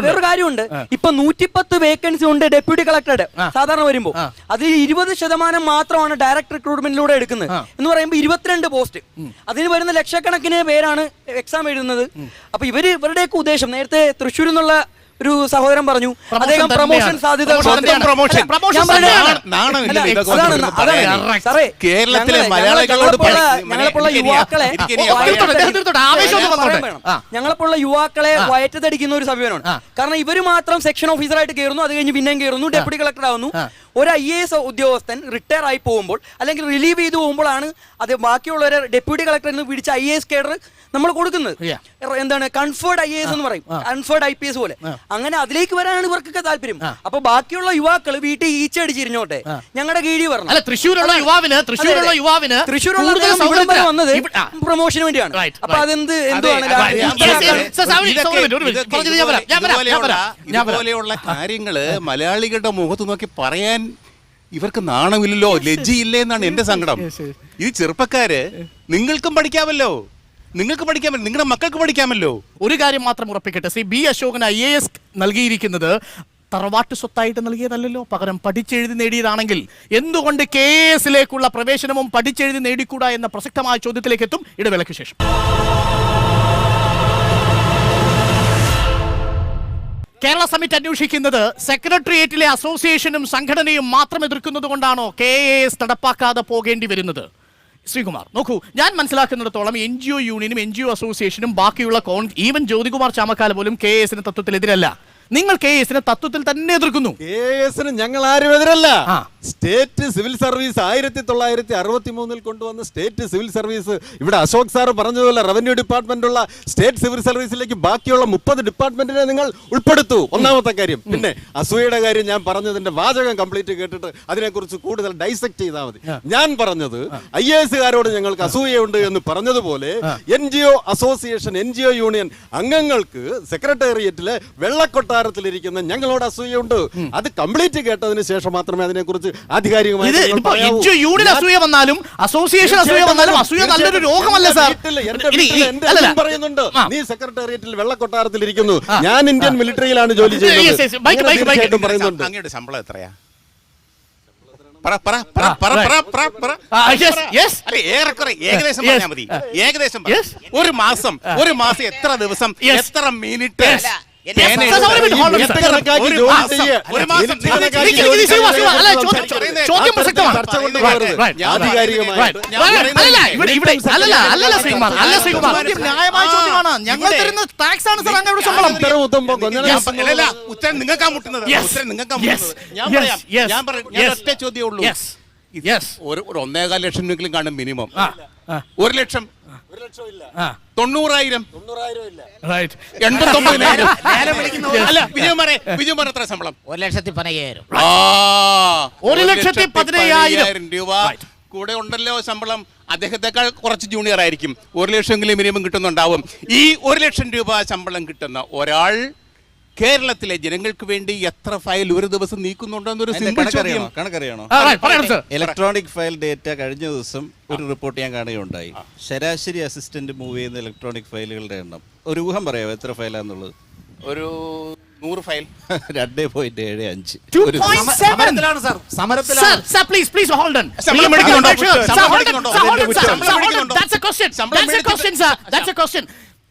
വേറൊരു കാര്യമുണ്ട്. ഇപ്പൊ 110 വേക്കൻസി ഉണ്ട് ഡെപ്യൂട്ടി കളക്ടറുടെ. സാധാരണ വരുമ്പോ അതിൽ 20% മാത്രമാണ് ഡയറക്ട് റിക്രൂട്ട്മെന്റിലൂടെ എടുക്കുന്നത്. എന്ന് പറയുമ്പോൾ 22 പോസ്റ്റ്. അതിന് വരുന്ന ലക്ഷക്കണക്കിന് പേരാണ് എക്സാം എഴുതുന്നത്. അപ്പൊ ഇവരുടെയൊക്കെ ഉദ്ദേശം, നേരത്തെ തൃശ്ശൂരിൽ നിന്നുള്ള ഒരു സഹോദരൻ പറഞ്ഞു, അദ്ദേഹം പ്രൊമോഷൻ സാധ്യത ഞങ്ങളെപ്പോലുള്ള യുവാക്കളെ വയറ്റത്തടിക്കുന്ന ഒരു സമീപനമാണ്. കാരണം ഇവര് മാത്രം സെക്ഷൻ ഓഫീസറായിട്ട് കയറുന്നു, അത് കഴിഞ്ഞ് പിന്നെയും കയറുന്നു, ഡെപ്യൂട്ടി കളക്ടർ ആവുന്നു. ഒരു IAS ഉദ്യോഗസ്ഥൻ റിട്ടയർ ആയി പോകുമ്പോൾ അല്ലെങ്കിൽ റിലീവ് ചെയ്തു പോകുമ്പോഴാണ് അത് ബാക്കിയുള്ളവരെ ഡെപ്യൂട്ടി കളക്ടറിൽ നിന്ന് പിടിച്ച IAS കേഡർ നമ്മൾ കൊടുക്കുന്നത്. എന്താണ് കൺഫേർഡ് IAS എന്ന് പറയും, കൺഫേർഡ് IPS പോലെ. അങ്ങനെ അതിലേക്ക് വരാനാണ് ഇവർക്കൊക്കെ താല്പര്യം. അപ്പൊ ബാക്കിയുള്ള യുവാക്കൾ വീട്ടിൽ ഈച്ചടിച്ചിരിഞ്ഞോട്ടെ, ഞങ്ങളുടെ കീഴിൽ വരണം. തൃശ്ശൂരുള്ള വന്നത് പ്രൊമോഷന് വേണ്ടിയാണ്. അപ്പൊ അതെന്ത് എന്തുവാണ് ഇതുപോലെയുള്ള കാര്യങ്ങള് മലയാളികളുടെ മുഖത്ത് നോക്കി പറയാൻ ഇവർക്ക് നാണമില്ലല്ലോ, ലജ്ജയില്ലേ എന്നാണ് എന്റെ സങ്കടം. ഈ ചെറുപ്പക്കാര് നിങ്ങൾക്കും പഠിക്കാമല്ലോ, നിങ്ങളുടെ മക്കൾക്ക് പഠിക്കാമല്ലോ. ഒരു കാര്യം മാത്രം ഉറപ്പിക്കട്ടെ, ശ്രീ B അശോകന് IAS നൽകിയിരിക്കുന്നത് തറവാട്ട് സ്വത്തായിട്ട് നൽകിയതല്ലോ, പകരം പഠിച്ചെഴുതി നേടിയതാണെങ്കിൽ എന്തുകൊണ്ട് KASലേക്കുള്ള പ്രവേശനവും പഠിച്ചെഴുതി നേടിക്കൂടാ എന്ന പ്രസക്തമായ ചോദ്യത്തിലേക്ക് എത്തും ഇടവേളയ്ക്ക് ശേഷം. കേരള സമിറ്റ് അന്വേഷിക്കുന്നത് സെക്രട്ടേറിയറ്റിലെ അസോസിയേഷനും സംഘടനയും മാത്രം എതിർക്കുന്നത് കൊണ്ടാണോ KAS നടപ്പാക്കാതെ പോകേണ്ടി വരുന്നത്? ശ്രീകുമാർ, നോക്കൂ, ഞാൻ മനസ്സിലാക്കുന്നിടത്തോളം NGO യൂണിയനും NGO അസോസിയേഷനും ബാക്കിയുള്ള ഈവൻ ജ്യോതികുമാർ ചാമക്കാല പോലും KASന് തത്വത്തിലെതിരല്ല. നിങ്ങൾ KASനെ തത്വത്തിൽ തന്നെ എതിർക്കുന്നു. KASന് ഞങ്ങൾ ആരും എതിരല്ല. സ്റ്റേറ്റ് സിവിൽ സർവീസ് 1963 കൊണ്ടുവന്ന സ്റ്റേറ്റ് സിവിൽ സർവീസ്, ഇവിടെ അശോക് സാർ പറഞ്ഞതുപോലെ റവന്യൂ ഡിപ്പാർട്ട്മെന്റുള്ള സ്റ്റേറ്റ് സിവിൽ സർവീസിലേക്ക് ബാക്കിയുള്ള 30 ഡിപ്പാർട്ട്മെന്റിനെ നിങ്ങൾ ഉൾപ്പെടുത്തു. ഒന്നാമത്തെ കാര്യം. പിന്നെ അസൂയയുടെ കാര്യം ഞാൻ പറഞ്ഞതിന്റെ വാചകം കംപ്ലീറ്റ് കേട്ടിട്ട് അതിനെക്കുറിച്ച് കൂടുതൽ ഡൈസെക്ട് ചെയ്താൽ മതി. ഞാൻ പറഞ്ഞത് IASകാരോട് ഞങ്ങൾക്ക് അസൂയുണ്ട് എന്ന് പറഞ്ഞതുപോലെ NGO അസോസിയേഷൻ, NGO യൂണിയൻ അംഗങ്ങൾക്ക് സെക്രട്ടേറിയറ്റിലെ വെള്ളക്കൊട്ടാരത്തിലിരിക്കുന്ന ഞങ്ങളോട് അസൂയുണ്ട്. അത് കംപ്ലീറ്റ് കേട്ടതിന് ശേഷം മാത്രമേ അതിനെക്കുറിച്ച് ആധികാരികമായി അസൂയ വന്നാലും അസോസിയേഷൻ അസൂയ വന്നാലും അസൂയ നല്ലൊരു രോഗമല്ല സാർ. പറയുന്നുണ്ട്, നീ സെക്രട്ടേറിയറ്റിൽ വെള്ളക്കൊട്ടാരത്തിൽ ഇരിക്കുന്നു, ഞാൻ ഇന്ത്യൻ മിലിറ്ററിയിലാണ് ജോലി ചെയ്യുന്നത്. പറയുന്നുണ്ട്. അങ്ങയുടെ ശമ്പളം എത്രയാ? ഏകദേശം പറഞ്ഞാൽ മതി. ഏകദേശം ഒരു മാസം എത്ര ദിവസം, എത്ര മിനിറ്റ്, ഞങ്ങൾ തരുന്ന ടാക്സ് ആണ് സാർ അങ്ങയുടെ ശമ്പളം. ഉത്തരം നിങ്ങൾക്കാ മുട്ടുന്നത്. ഞാൻ ഒറ്റ ചോദ്യമേ ഉള്ളൂ. 1.25 ലക്ഷം കാണും മിനിമം. 1 ലക്ഷം 90,000 89,000. അല്ല, വിജയകുമാർ എത്ര ശമ്പളം? 1,15,000. 1,15,000 രൂപ കൂടെ ഉണ്ടല്ലോ ശമ്പളം, അദ്ദേഹത്തെക്കാൾ കുറച്ച് ജൂനിയർ ആയിരിക്കും, 1 ലക്ഷമെങ്കിലും മിനിമം കിട്ടുന്നുണ്ടാവും. ഈ 1 ലക്ഷം രൂപ ശമ്പളം കിട്ടുന്ന ഒരാൾ കേരളത്തിലെ ജനങ്ങൾക്ക് വേണ്ടി എത്ര ഫയൽ ഒരു ദിവസം നീക്കുന്നുണ്ടെന്നൊരു സിമ്പിൾ ചോദ്യം. കണക്കറിയണോ? പറയണം സർ. ഇലക്ട്രോണിക് ഫയൽ ഡേറ്റ കഴിഞ്ഞ ദിവസം ഒരു റിപ്പോർട്ട് ഞാൻ കാണുകയുണ്ടായി. ശരാശരി അസിസ്റ്റന്റ് മൂവ് ചെയ്യുന്ന ഇലക്ട്രോണിക് ഫയലുകളുടെ എണ്ണം ഒരു ഊഹം പറയാമോ എത്ര ഫയലാന്നുള്ളത്? ഒരു 100 file 2.75. 2.7. സമരത്തിലാണ് Sir, sir, please hold on. ശമ്പളം മേടിക്കുന്നുണ്ടോ? Sir, hold on, ശമ്പളം sir, മേടിക്കുന്നുണ്ടോ? hold on, sir, ശമ്പളം hold on. മേടിക്കുന്നുണ്ടോ? That's a question. ശമ്പളം That's a question, sir. That's a question.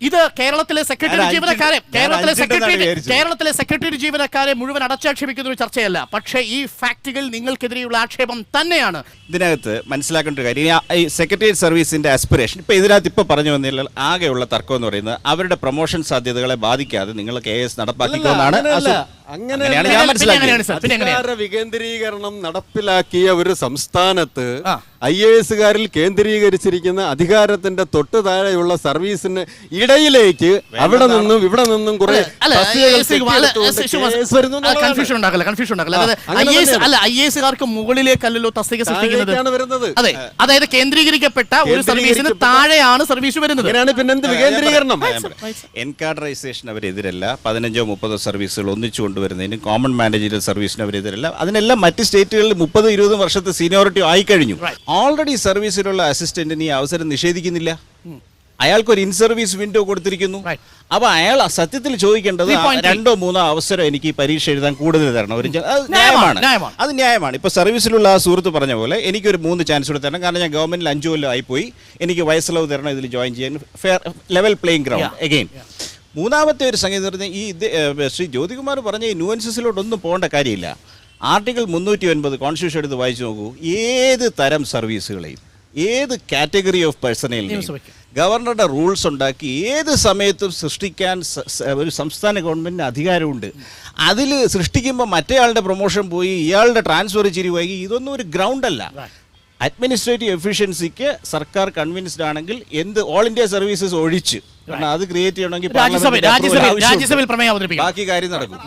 ഇത് കേരളത്തിലെ സെക്രട്ടറി ജീവനക്കാരെ കേരളത്തിലെ സെക്രട്ടറി ജീവനക്കാരെ മുഴുവൻ അടച്ചാക്ഷേപിക്കുന്ന ഒരു ചർച്ചയല്ല. പക്ഷേ ഈ ഫാക്ടുകൾ നിങ്ങൾക്കെതിരെയുള്ള ആക്ഷേപം തന്നെയാണ്. ഇതിനകത്ത് മനസ്സിലാക്കേണ്ട ഒരു കാര്യം, ഈ സെക്രട്ടേറിയറ്റ് സർവീസിന്റെ ആസ്പിറേഷൻ ഇപ്പൊ ഇതിനകത്ത് ഇപ്പൊ പറഞ്ഞു വന്നില്ല, ആകെയുള്ള തർക്കം എന്ന് പറയുന്നത് അവരുടെ പ്രൊമോഷൻ സാധ്യതകളെ ബാധിക്കാതെ നിങ്ങൾ KS നടപ്പാക്കിക്കൊണ്ടാണ്. അങ്ങനെയാണ് ഞാൻ മനസ്സിലാക്കിയത്. അധികാര വികേന്ദ്രീകരണം നടപ്പിലാക്കിയ ഒരു സംസ്ഥാനത്ത് IAS-കാരിൽ കേന്ദ്രീകരിച്ചിരിക്കുന്ന അധികാരത്തിന്റെ തൊട്ട് താഴെയുള്ള സർവീസിന് ഇടയിലേക്ക് അവിടെ നിന്നും ഇവിടെ നിന്നും കുറെ കൺഫ്യൂഷൻ ഉണ്ടാക്കല്ല. അതായത് IAS-കാർക്ക് മുകളിലേക്കല്ലല്ലോ തസ്തിക സൃഷ്ടിക്കുന്നത്. അതെ, അതായത് കേന്ദ്രീകരിക്കപ്പെട്ട ഒരു സർവീസിന് താഴെയാണ് സർവീസ് വരുന്നത്. പിന്നെന്ത് വികേന്ദ്രീകരണം? എൻകാഡറൈസേഷൻ അവരെതിരല്ല, 15-30 സർവീസുകൾ ഒന്നിച്ചു കൊണ്ടുവരുന്നതിന് കോമൺ മാനേജറിയൽ സർവീസിന് അവരെതിരല്ല. അതിനെല്ലാം മറ്റ് സ്റ്റേറ്റുകളിൽ 30-20 വർഷത്തെ സീനിയോറിറ്റി ആയിക്കഴിഞ്ഞു. ഓൾറെഡി സർവീസിലുള്ള അസിസ്റ്റന്റിന് ഈ അവസരം നിഷേധിക്കുന്നില്ല. അയാൾക്കൊരു ഇൻ സർവീസ് വിൻഡോ കൊടുത്തിരിക്കുന്നു. അപ്പൊ അയാൾ സത്യത്തിൽ ചോദിക്കേണ്ടത് 2-3 അവസരം എനിക്ക് ഈ പരീക്ഷ എഴുതാൻ കൂടുതൽ തരണം. ഒരു അത് ന്യായമാണ്. ഇപ്പൊ സർവീസിലുള്ള ആ സുഹൃത്ത് പറഞ്ഞ പോലെ എനിക്കൊരു 3 ചാൻസ് കൂടെ തരണം, കാരണം ഞാൻ ഗവൺമെന്റിൽ 5 കൊല്ലം ആയിപ്പോയി, എനിക്ക് വയസ്സിളവ് തരണം ഇതിൽ ജോയിൻ ചെയ്യാൻ. Fair level playing ground again. മൂന്നാമത്തെ ഒരു സംഗതി എന്ന് പറഞ്ഞാൽ ഈ ശ്രീ ജ്യോതികുമാർ പറഞ്ഞ ഈ ന്യൂവൻസസിലോട്ടൊന്നും പോകേണ്ട കാര്യമില്ല. ആർട്ടിക്കിൾ 309 കോൺസ്റ്റിറ്റ്യൂഷൻ എടുത്ത് വായിച്ചു നോക്കൂ. ഏത് തരം സർവീസുകളെയും ഏത് കാറ്റഗറി ഓഫ് പേഴ്സണലിനെയും ഗവർണറുടെ റൂൾസ് ഉണ്ടാക്കി ഏത് സമയത്തും സൃഷ്ടിക്കാൻ ഒരു സംസ്ഥാന ഗവൺമെന്റിന് അധികാരമുണ്ട്. അതിൽ സൃഷ്ടിക്കുമ്പോൾ മറ്റേയാളുടെ പ്രൊമോഷൻ പോയി ഇയാളുടെ ട്രാൻസ്ഫർ ചിരിവായി, ഇതൊന്നും ഒരു ഗ്രൗണ്ട് അല്ല. അഡ്മിനിസ്ട്രേറ്റീവ് എഫിഷ്യൻസിക്ക് സർക്കാർ കൺവിൻസ്ഡ് ആണെങ്കിൽ എന്ത് ഓൾ ഇന്ത്യ സർവീസസ് ഒഴിച്ച് അത് ക്രിയേറ്റ് ചെയ്യണമെങ്കിൽ രാജ്യസഭയിൽ പ്രമേയം അവതരിപ്പിക്കും, ബാക്കി കാര്യം നടക്കും.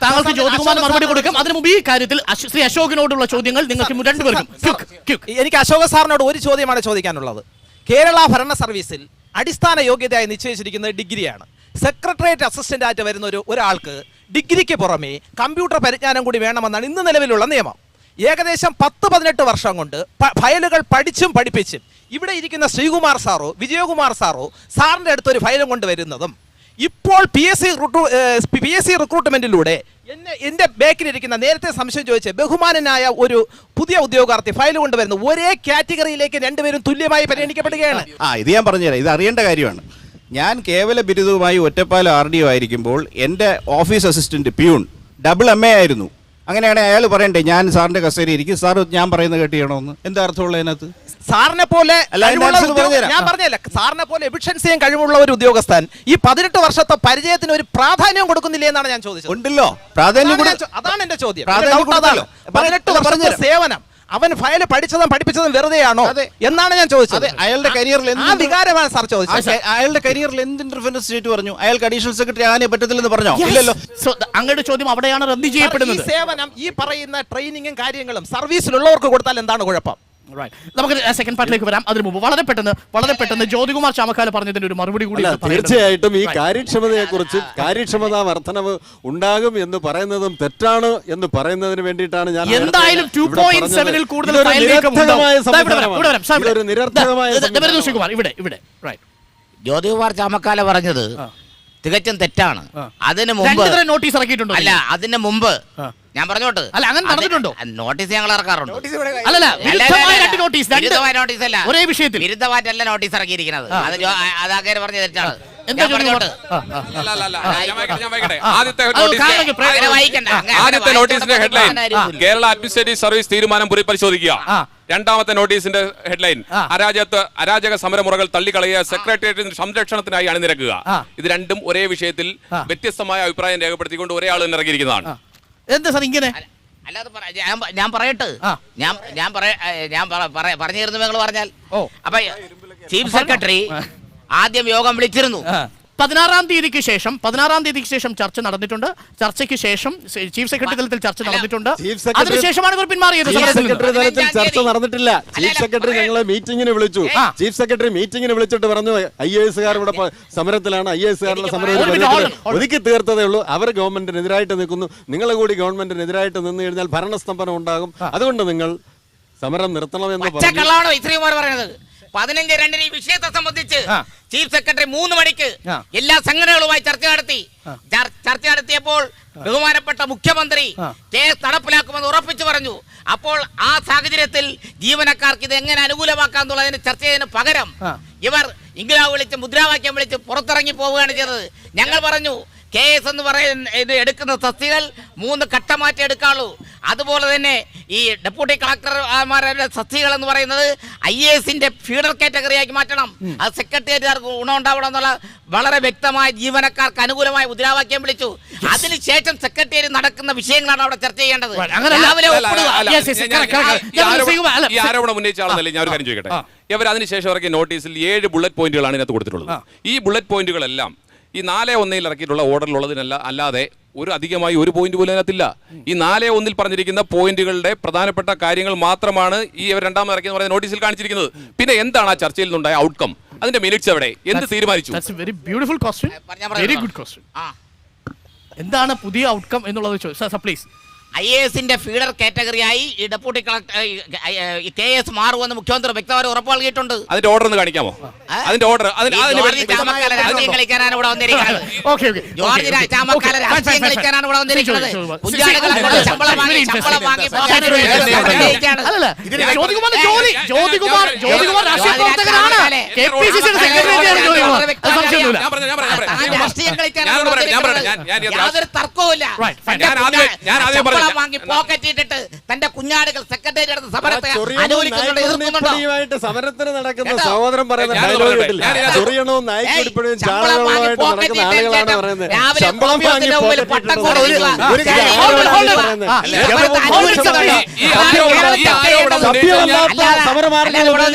താങ്കൾക്ക് ജ്യോതികുമാറിന് മറുപടി കൊടുക്കും. അതിനു മുമ്പ് ഈ കാര്യത്തിൽ ശ്രീ അശോകിനോടുള്ള ചോദ്യങ്ങൾ നിങ്ങൾക്ക് രണ്ടുപേർക്കും. എനിക്ക് അശോക സാറിനോട് ഒരു ചോദ്യമാണ് ചോദിക്കാനുള്ളത്. കേരള ഭരണ സർവീസിൽ അടിസ്ഥാന യോഗ്യതയായി നിശ്ചയിച്ചിരിക്കുന്നത് ഡിഗ്രിയാണ്. സെക്രട്ടേറിയറ്റ് അസിസ്റ്റന്റ് ആയിട്ട് വരുന്ന ഒരാൾക്ക് ഡിഗ്രിക്ക് പുറമെ കമ്പ്യൂട്ടർ പരിജ്ഞാനം കൂടി വേണമെന്നാണ് ഇന്ന് നിലവിലുള്ള നിയമം. ഏകദേശം 10-18 വർഷം കൊണ്ട് ഫയലുകൾ പഠിച്ചും പഠിപ്പിച്ചും ഇവിടെ ഇരിക്കുന്ന ശ്രീകുമാർ സാറോ വിജയകുമാർ സാറോ സാറിൻ്റെ അടുത്തൊരു ഫയലും കൊണ്ടുവരുന്നതും ഇപ്പോൾ PSC റിക്രൂട്ട്മെന്റിലൂടെ എൻ്റെ ബാക്കിലിരിക്കുന്ന നേരത്തെ സംശയം ചോദിച്ച ബഹുമാനനായ ഒരു പുതിയ ഉദ്യോഗാർത്ഥി ഫയൽ കൊണ്ടുവരുന്ന ഒരേ കാറ്റഗറിയിലേക്ക് രണ്ടുപേരും തുല്യമായി പരിഗണിക്കപ്പെടുകയാണ്. ഇത് ഞാൻ പറഞ്ഞുതരാം, ഇത് അറിയേണ്ട കാര്യമാണ്. ഞാൻ കേവല ബിരുദവുമായി ഒറ്റപ്പാലം RDO ആയിരിക്കുമ്പോൾ എൻ്റെ ഓഫീസ് അസിസ്റ്റന്റ് പ്യൂൺ MA ആയിരുന്നു. അങ്ങനെയാണെങ്കിൽ അയാൾ പറയണ്ടേ ഞാൻ സാറിന്റെ കസേരയിൽ ഇരിക്കും, സാർ ഞാൻ പറയുന്നത് കേട്ട് ചെയ്യണമെന്ന്? എന്താ അർത്ഥമുള്ള അതിനകത്ത്? സാറിനെ പോലെ ഞാൻ പറഞ്ഞല്ല, സാറിനെ പോലെ എഫിഷ്യൻസിയും കഴിവുള്ള ഒരു ഉദ്യോഗസ്ഥൻ ഈ 18 വർഷത്തെ പരിചയത്തിന് ഒരു പ്രാധാന്യം കൊടുക്കുന്നില്ല എന്നാണ് ഞാൻ ചോദിച്ചത്. ഉണ്ടല്ലോ പ്രാധാന്യം, അതാണ് എന്റെ ചോദ്യം. 18 വർഷത്തെ സേവനം അവൻ ഫയൽ പഠിച്ചതും പഠിപ്പിച്ചതും വെറുതെയാണോ എന്നാണ് ഞാൻ ചോദിച്ചത്. അയാളുടെ കരിയറിൽ വികാരമാണ് സാർ ചോദിച്ചത്. അയാളുടെ കരിയറിൽ എന്ത് ഇന്റർഫറൻസ് സ്റ്റേറ്റ് പറഞ്ഞു? അയാൾക്ക് അഡീഷണൽ സെക്രട്ടറി ആകാനേ പറ്റത്തില്ലെന്ന് പറഞ്ഞോ? ഇല്ലല്ലോ. അങ്ങയുടെ ചോദ്യം അവിടെയാണ് റദ്ദ് ചെയ്യപ്പെടുന്നത്. സേവനം ഈ പറയുന്ന ട്രെയിനിങ്ങും കാര്യങ്ങളും സർവീസിലുള്ളവർക്ക് കൊടുത്താൽ എന്താണ് കുഴപ്പം? നമുക്ക് സെക്കൻഡ് പാർട്ടിലേക്ക് വരാം. അതിന് മുമ്പ് വളരെ പെട്ടെന്ന് ജ്യോതികുമാർ ചാമക്കാല പറഞ്ഞതിന്റെ ഒരു മറുപടി കൂടി. തീർച്ചയായിട്ടും ഈ കാര്യക്ഷമതയെ കുറിച്ച് കാര്യക്ഷമതാ വർധനവ് ഉണ്ടാകും എന്ന് പറയുന്നതും തെറ്റാണ് എന്ന് പറയുന്നതിന് വേണ്ടിയിട്ടാണ് ഞാൻ എന്തായാലും 2.7-ൽ കൂടുതൽ ജ്യോതികുമാർ ചാമക്കാല പറഞ്ഞത് തികച്ചും തെറ്റാണ്. അതിന് മുമ്പ് നോട്ടീസ് ഇറക്കിയിട്ടുണ്ടോ? അല്ല, അതിന് മുമ്പ് ഞാൻ പറഞ്ഞോട്ട് അല്ല, അങ്ങനെ നടന്നിട്ടുണ്ടോ? നോട്ടീസ് ഞങ്ങൾ ഇറക്കാറുണ്ട്. വിരുദ്ധമായ നോട്ടീസ് അല്ല, ഒരേ വിഷയത്തിൽ വിരുദ്ധമായിട്ടല്ല നോട്ടീസ് ഇറക്കിയിരിക്കുന്നത്. അത് അങ്ങനെ പറഞ്ഞ തെറ്റാണ്. ആദ്യത്തെ നോട്ടീസിന്റെ ഹെഡ്ലൈൻ കേരള അഡ്മിനിസ്ട്രേറ്റീവ് സർവീസ് തീരുമാനം പുനഃപരിശോധിക്കുക. രണ്ടാമത്തെ നോട്ടീസിന്റെ ഹെഡ്ലൈൻ അരാജക സമരമുറകൾ തള്ളിക്കളയുക, സെക്രട്ടേറിയറ്റിന് സംരക്ഷണത്തിനായി അണിനിരക്കുക. ഇത് രണ്ടും ഒരേ വിഷയത്തിൽ വ്യത്യസ്തമായ അഭിപ്രായം രേഖപ്പെടുത്തിക്കൊണ്ട് ഒരേ ആൾ തന്നെ ഇറങ്ങിയിരിക്കുന്നതാണ്. എന്താ സാർ ഇങ്ങനെ? അല്ലാതെ ഞാൻ പറയട്ടെ, ഞാൻ പറഞ്ഞു തരുന്നു നിങ്ങൾ പറഞ്ഞാൽ. അപ്പൊ ചീഫ് സെക്രട്ടറി ആദ്യം യോഗം വിളിച്ചിരുന്നു. 16-ാം തീയതിക്ക് ശേഷം ചർച്ച നടന്നിട്ടുണ്ട്. ചർച്ചയ്ക്ക് ശേഷം ചീഫ് സെക്രട്ടറി തലത്തിൽ ചർച്ച നടന്നിട്ടുണ്ട്. അതിനുശേഷമാണ് ഇവർ പിന്മാറിയത്. ചീഫ് സെക്രട്ടറി തലത്തിൽ ചർച്ച നടന്നിട്ടില്ല. ചീഫ് സെക്രട്ടറി ഞങ്ങളെ മീറ്റിംഗിന് വിളിച്ചു. ചീഫ് സെക്രട്ടറി മീറ്റിംഗിന് വിളിച്ചിട്ട് പറഞ്ഞു IAS-കാർ ഇവിടെ സമരത്തിലാണ്, IAS-കാരുടെ സമരം ഒതുക്കി തീർത്തതേ ഉള്ളൂ. അവർ ഗവൺമെന്റിനെതിരായിട്ട് നിൽക്കുന്നു. നിങ്ങൾ കൂടി ഗവൺമെന്റിനെതിരായിട്ട് നിന്ന് കഴിഞ്ഞാൽ ഭരണസ്തംഭനം ഉണ്ടാകും. അതുകൊണ്ട് നിങ്ങൾ സമരം നിർത്തണമെന്ന് പറഞ്ഞു. ഇത്രയുമാർ പറയുന്നത് 15-2 ഈ വിഷയത്തെ സംബന്ധിച്ച് ചീഫ് സെക്രട്ടറി 3 മണിക്ക് എല്ലാ സംഘടനകളുമായി ചർച്ച നടത്തിയപ്പോൾ ബഹുമാനപ്പെട്ട മുഖ്യമന്ത്രി കേസ് നടപ്പിലാക്കുമെന്ന് ഉറപ്പിച്ചു പറഞ്ഞു. അപ്പോൾ ആ സാഹചര്യത്തിൽ ജീവനക്കാർക്ക് ഇത് എങ്ങനെ അനുകൂലമാക്കാന്നുള്ളതിന് ചർച്ച ചെയ്യുന്നതിന് പകരം ഇവർ ഇംഗ്ലാവ് വിളിച്ച് മുദ്രാവാക്യം വിളിച്ച് പുറത്തിറങ്ങി പോവുകയാണ് ചെയ്തത്. ഞങ്ങൾ പറഞ്ഞു KS എന്ന് പറയുന്ന എടുക്കുന്ന തസ്തികൾ 3 ഘട്ടമാറ്റി എടുക്കാവുള്ളൂ. അതുപോലെ തന്നെ ഈ ഡെപ്യൂട്ടി കളക്ടർമാരുടെ തസ്തികൾ എന്ന് പറയുന്നത് IAS-ന്റെ ഫീഡർ കാറ്റഗറിയാക്കി മാറ്റണം. അത് സെക്രട്ടേറിയറ്റുകാർക്ക് ഗുണമുണ്ടാവണം എന്നുള്ള വളരെ വ്യക്തമായ ജീവനക്കാർക്ക് അനുകൂലമായ മുദ്രാവാക്യം വിളിച്ചു. അതിനുശേഷം സെക്രട്ടേറിയറ്റ് നടക്കുന്ന വിഷയങ്ങളാണ് അവിടെ ചർച്ച ചെയ്യേണ്ടത്. ഈ ആരോപണം ഉന്നയിച്ച ആളെന്നല്ലേ ഞാൻ ഒരു കാര്യം ചോദിക്കട്ടെ. ഇവർ അതിനുശേഷം ഇറക്കിയ നോട്ടീസിൽ 7 ബുള്ളറ്റ് പോയിന്റുകളാണ് ഇതിനകത്ത് കൊടുത്തിട്ടുള്ളത്. ഈ ബുള്ളറ്റ് പോയിന്റുകളെല്ലാം ഈ 4-1 ഇറക്കിയിട്ടുള്ള ഓർഡറിലുള്ളതിനല്ല, അല്ലാതെ അധികമായി ഒരു പോയിന്റ് പോലും അതിനകത്തില്ല. ഈ 4-1 പറഞ്ഞിരിക്കുന്ന പോയിന്റുകളുടെ പ്രധാനപ്പെട്ട കാര്യങ്ങൾ മാത്രമാണ് ഈ ഇവർ രണ്ടാമത് ഇറക്കിയെന്ന് പറയുന്ന നോട്ടീസിൽ കാണിച്ചിരിക്കുന്നത്. പിന്നെ എന്താണ് ആ ചർച്ചയിൽ നിന്നുണ്ടായ ഔട്ട്കം? അതിന്റെ മിനിറ്റ്സ് എവിടെ? എന്ത് തീരുമാനിച്ചു? എന്താണ് പുതിയ ഔട്ട്കം എന്നുള്ളത് പ്ലീസ്. IAS-ന്റെ ഫീഡർ കാറ്റഗറിയായി ഈ ഡെപ്യൂട്ടി കളക്ടർ KS മാറുമെന്ന് മുഖ്യമന്ത്രി വ്യക്തമായി ഉറപ്പ് നൽകിയിട്ടുണ്ട്. അതിന്റെ ഓർഡർ ഒന്ന് കാണിക്കാമോ? അതിന്റെ ഓർഡർ രാഷ്ട്രീയം കളിക്കാനാണ് ഇവിടെ വന്നിരിക്കുന്നത്. രാഷ്ട്രീയം കളിക്കാനാണ് ഇവിടെ വന്നിരിക്കുന്നത്. ശമ്പളം വാങ്ങി രാഷ്ട്രീയം കളിക്കാനാണ് യാതൊരു തർക്കവുമില്ല. വാങ്ങി പോക്കറ്റിട്ടിട്ട് തന്റെ കുഞ്ഞാടുകൾ സെക്രട്ടേറിയറ്റ് സമരത്തെ അനുകൂലിക്കുന്നുണ്ട്. സമരത്തിന് നടക്കുന്ന സഹോദരൻ പറയുന്ന ഡയലോഗ് കേട്ടില്ല. ചൊറിയണവും നായിക്കൊടിപ്പഴും ചാണകവുമായിട്ട് നടക്കുന്ന ആളുകളാണ് പറയുന്നത്. ശമ്പളം വാങ്ങി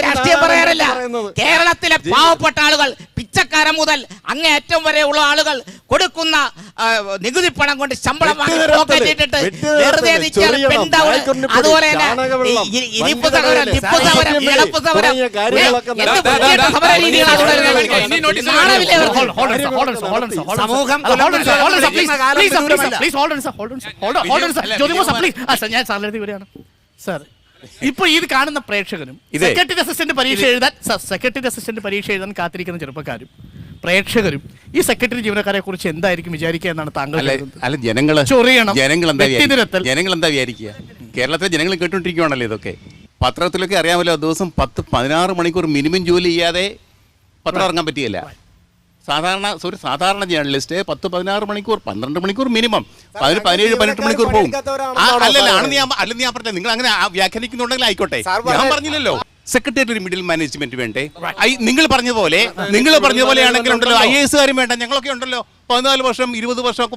രാഷ്ട്രീയം പറയാറില്ല. കേരളത്തിലെ പാവപ്പെട്ട ആളുകൾ, പിച്ചക്കാരൻ മുതൽ അങ്ങേയറ്റം വരെ ഉള്ള ആളുകൾ കൊടുക്കുന്ന നികുതി പണം കൊണ്ട് ശമ്പളം വാങ്ങി പോക്കറ്റിട്ടിട്ട് വെറുതെ അതുപോലെ സർ, ഇപ്പൊ ഇത് കാണുന്ന പ്രേക്ഷകനും സെക്രട്ടറി അസിസ്റ്റന്റ് പരീക്ഷ എഴുതാൻ കാത്തിരിക്കുന്ന ചെറുപ്പക്കാരും പ്രേക്ഷകരും ഈ സെക്രട്ടറി ജീവനക്കാരെ കുറിച്ച് എന്തായിരിക്കും വിചാരിക്കുക എന്നാണ് താങ്കൾ? അല്ല, ജനങ്ങൾ എന്താ വിചാരിക്കുക? കേരളത്തിലെ ജനങ്ങൾ കേട്ടുകൊണ്ടിരിക്കുകയാണല്ലോ ഇതൊക്കെ. പത്രത്തിലൊക്കെ അറിയാമല്ലോ, ദിവസം 10-16 മണിക്കൂർ മിനിമം ജോലി ചെയ്യാതെ പത്രം ഇറങ്ങാൻ പറ്റിയല്ല. സാധാരണ ജേർണലിസ്റ്റ് 10-16 മണിക്കൂർ, 12 മണിക്കൂർ മിനിമം, 17-18 മണിക്കൂർ പോകും. അല്ലെന്ന് ഞാൻ പറഞ്ഞില്ല. നിങ്ങൾ അങ്ങനെ വ്യാഖ്യാനിക്കുന്നുണ്ടെങ്കിൽ ആയിക്കോട്ടെ, ഞാൻ പറഞ്ഞില്ലല്ലോ. സെക്രട്ടേറിയറ്റ് മിഡിൽ മാനേജ്മെന്റ് വേണ്ടേ? നിങ്ങൾ പറഞ്ഞ പോലെയാണെങ്കിൽ ഉണ്ടല്ലോ IAS-കാരും വേണ്ട. ഞങ്ങളൊക്കെ ഉണ്ടല്ലോ 14 വർഷം 20 വർഷം ഒക്കെ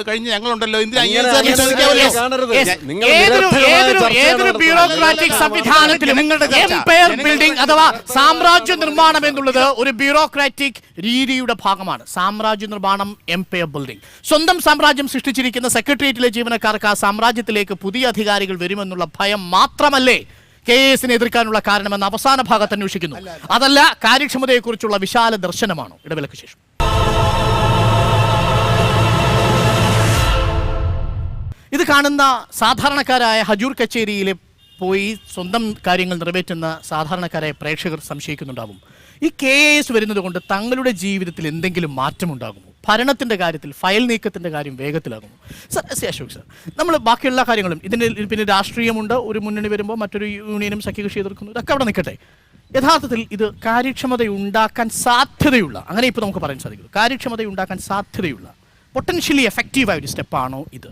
കഴിഞ്ഞ് ഞങ്ങളുണ്ടല്ലോ. ഏതൊരു ബ്യൂറോക്രാറ്റിക് സംവിധാനത്തിലും എംപയർ ബിൽഡിംഗ് അഥവാ സാമ്രാജ്യ നിർമ്മാണം എന്നുള്ളത് ഒരു ബ്യൂറോക്രാറ്റിക് രീതിയുടെ ഭാഗമാണ്. സാമ്രാജ്യ നിർമ്മാണം, എംപയർ ബിൽഡിംഗ്. സ്വന്തം സാമ്രാജ്യം സൃഷ്ടിച്ചിരിക്കുന്ന സെക്രട്ടേറിയറ്റിലെ ജീവനക്കാർക്ക് ആ സാമ്രാജ്യത്തിലേക്ക് പുതിയ അധികാരികൾ വരുമെന്നുള്ള ഭയം മാത്രമല്ലേ KS-നെ എതിർക്കാനുള്ള കാരണമെന്ന് അവസാന ഭാഗത്ത് അന്വേഷിക്കുന്നു. അതല്ല കാര്യക്ഷമതയെക്കുറിച്ചുള്ള വിശാല ദർശനമാണോ? ഇടവേളയ്ക്ക് ശേഷം. ഇത് കാണുന്ന സാധാരണക്കാരായ ഹജൂർ കച്ചേരിയിലെ പോയി സ്വന്തം കാര്യങ്ങൾ നിറവേറ്റുന്ന സാധാരണക്കാരായ പ്രേക്ഷകർ സംശയിക്കുന്നുണ്ടാവും, ഈ KS വരുന്നത് കൊണ്ട് തങ്ങളുടെ ജീവിതത്തിൽ എന്തെങ്കിലും മാറ്റമുണ്ടാകുമോ? ഭരണത്തിൻ്റെ കാര്യത്തിൽ ഫയൽ നീക്കത്തിൻ്റെ കാര്യം വേഗത്തിലാകുമോ? അശോക് സർ, നമ്മൾ ബാക്കിയുള്ള കാര്യങ്ങളും ഇതിന് പിന്നെ രാഷ്ട്രീയമുണ്ട്. ഒരു മുന്നണി വരുമ്പോൾ മറ്റൊരു യൂണിയനും സഖ്യകക്ഷി എതിർക്കുന്നു, ഇതൊക്കെ അവിടെ നിൽക്കട്ടെ. യഥാർത്ഥത്തിൽ ഇത് കാര്യക്ഷമതയുണ്ടാക്കാൻ സാധ്യതയുള്ള, അങ്ങനെ ഇപ്പോൾ നമുക്ക് പറയാൻ സാധിക്കും, കാര്യക്ഷമതയുണ്ടാക്കാൻ സാധ്യതയുള്ള പൊട്ടൻഷ്യലി എഫക്റ്റീവായ ഒരു സ്റ്റെപ്പാണോ ഇത്?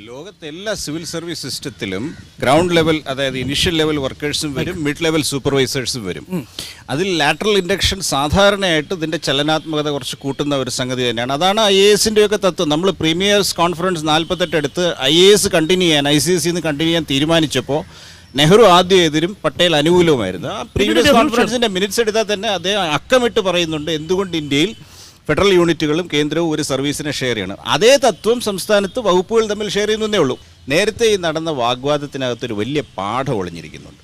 ലോകത്തെ എല്ലാ സിവിൽ സർവീസ് സിസ്റ്റത്തിലും ഗ്രൗണ്ട് ലെവൽ, അതായത് ഇനിഷ്യൽ ലെവൽ വർക്കേഴ്സും വരും, മിഡ് ലെവൽ സൂപ്പർവൈസേഴ്സും വരും. അതിൽ ലാറ്ററൽ ഇൻഡക്ഷൻ സാധാരണയായിട്ട് ഇതിൻ്റെ ചലനാത്മകത കുറച്ച് കൂട്ടുന്ന ഒരു സംഗതി തന്നെയാണ്. അതാണ് IAS-ൻ്റെ ഒക്കെ തത്വം. നമ്മൾ പ്രീമിയേഴ്സ് കോൺഫറൻസ് 48 എടുത്ത് IAS കണ്ടിന്യൂ ചെയ്യാൻ, ICSE കണ്ടിന്യൂ ചെയ്യാൻ തീരുമാനിച്ചപ്പോൾ നെഹ്റു ആദ്യം എതിരും പട്ടേൽ അനുകൂലവുമായിരുന്നു. ആ പ്രീവിയസ് കോൺഫറൻസിൻ്റെ മിനിറ്റ്സ് എടുത്താൽ തന്നെ അദ്ദേഹം അക്കമിട്ട് പറയുന്നുണ്ട് എന്തുകൊണ്ട് ഇന്ത്യയിൽ ഫെഡറൽ യൂണിറ്റുകളും കേന്ദ്രവും ഒരു സർവീസിനെ ഷെയർ ചെയ്യണം. അതേ തത്വം സംസ്ഥാനത്ത് വകുപ്പുകൾ തമ്മിൽ ഷെയർ ചെയ്യുന്നതേ ഉള്ളൂ. നേരത്തെ ഈ നടന്ന വാഗ്വാദത്തിനകത്തൊരു വലിയ പാഠം ഒളിഞ്ഞിരിക്കുന്നുണ്ട്.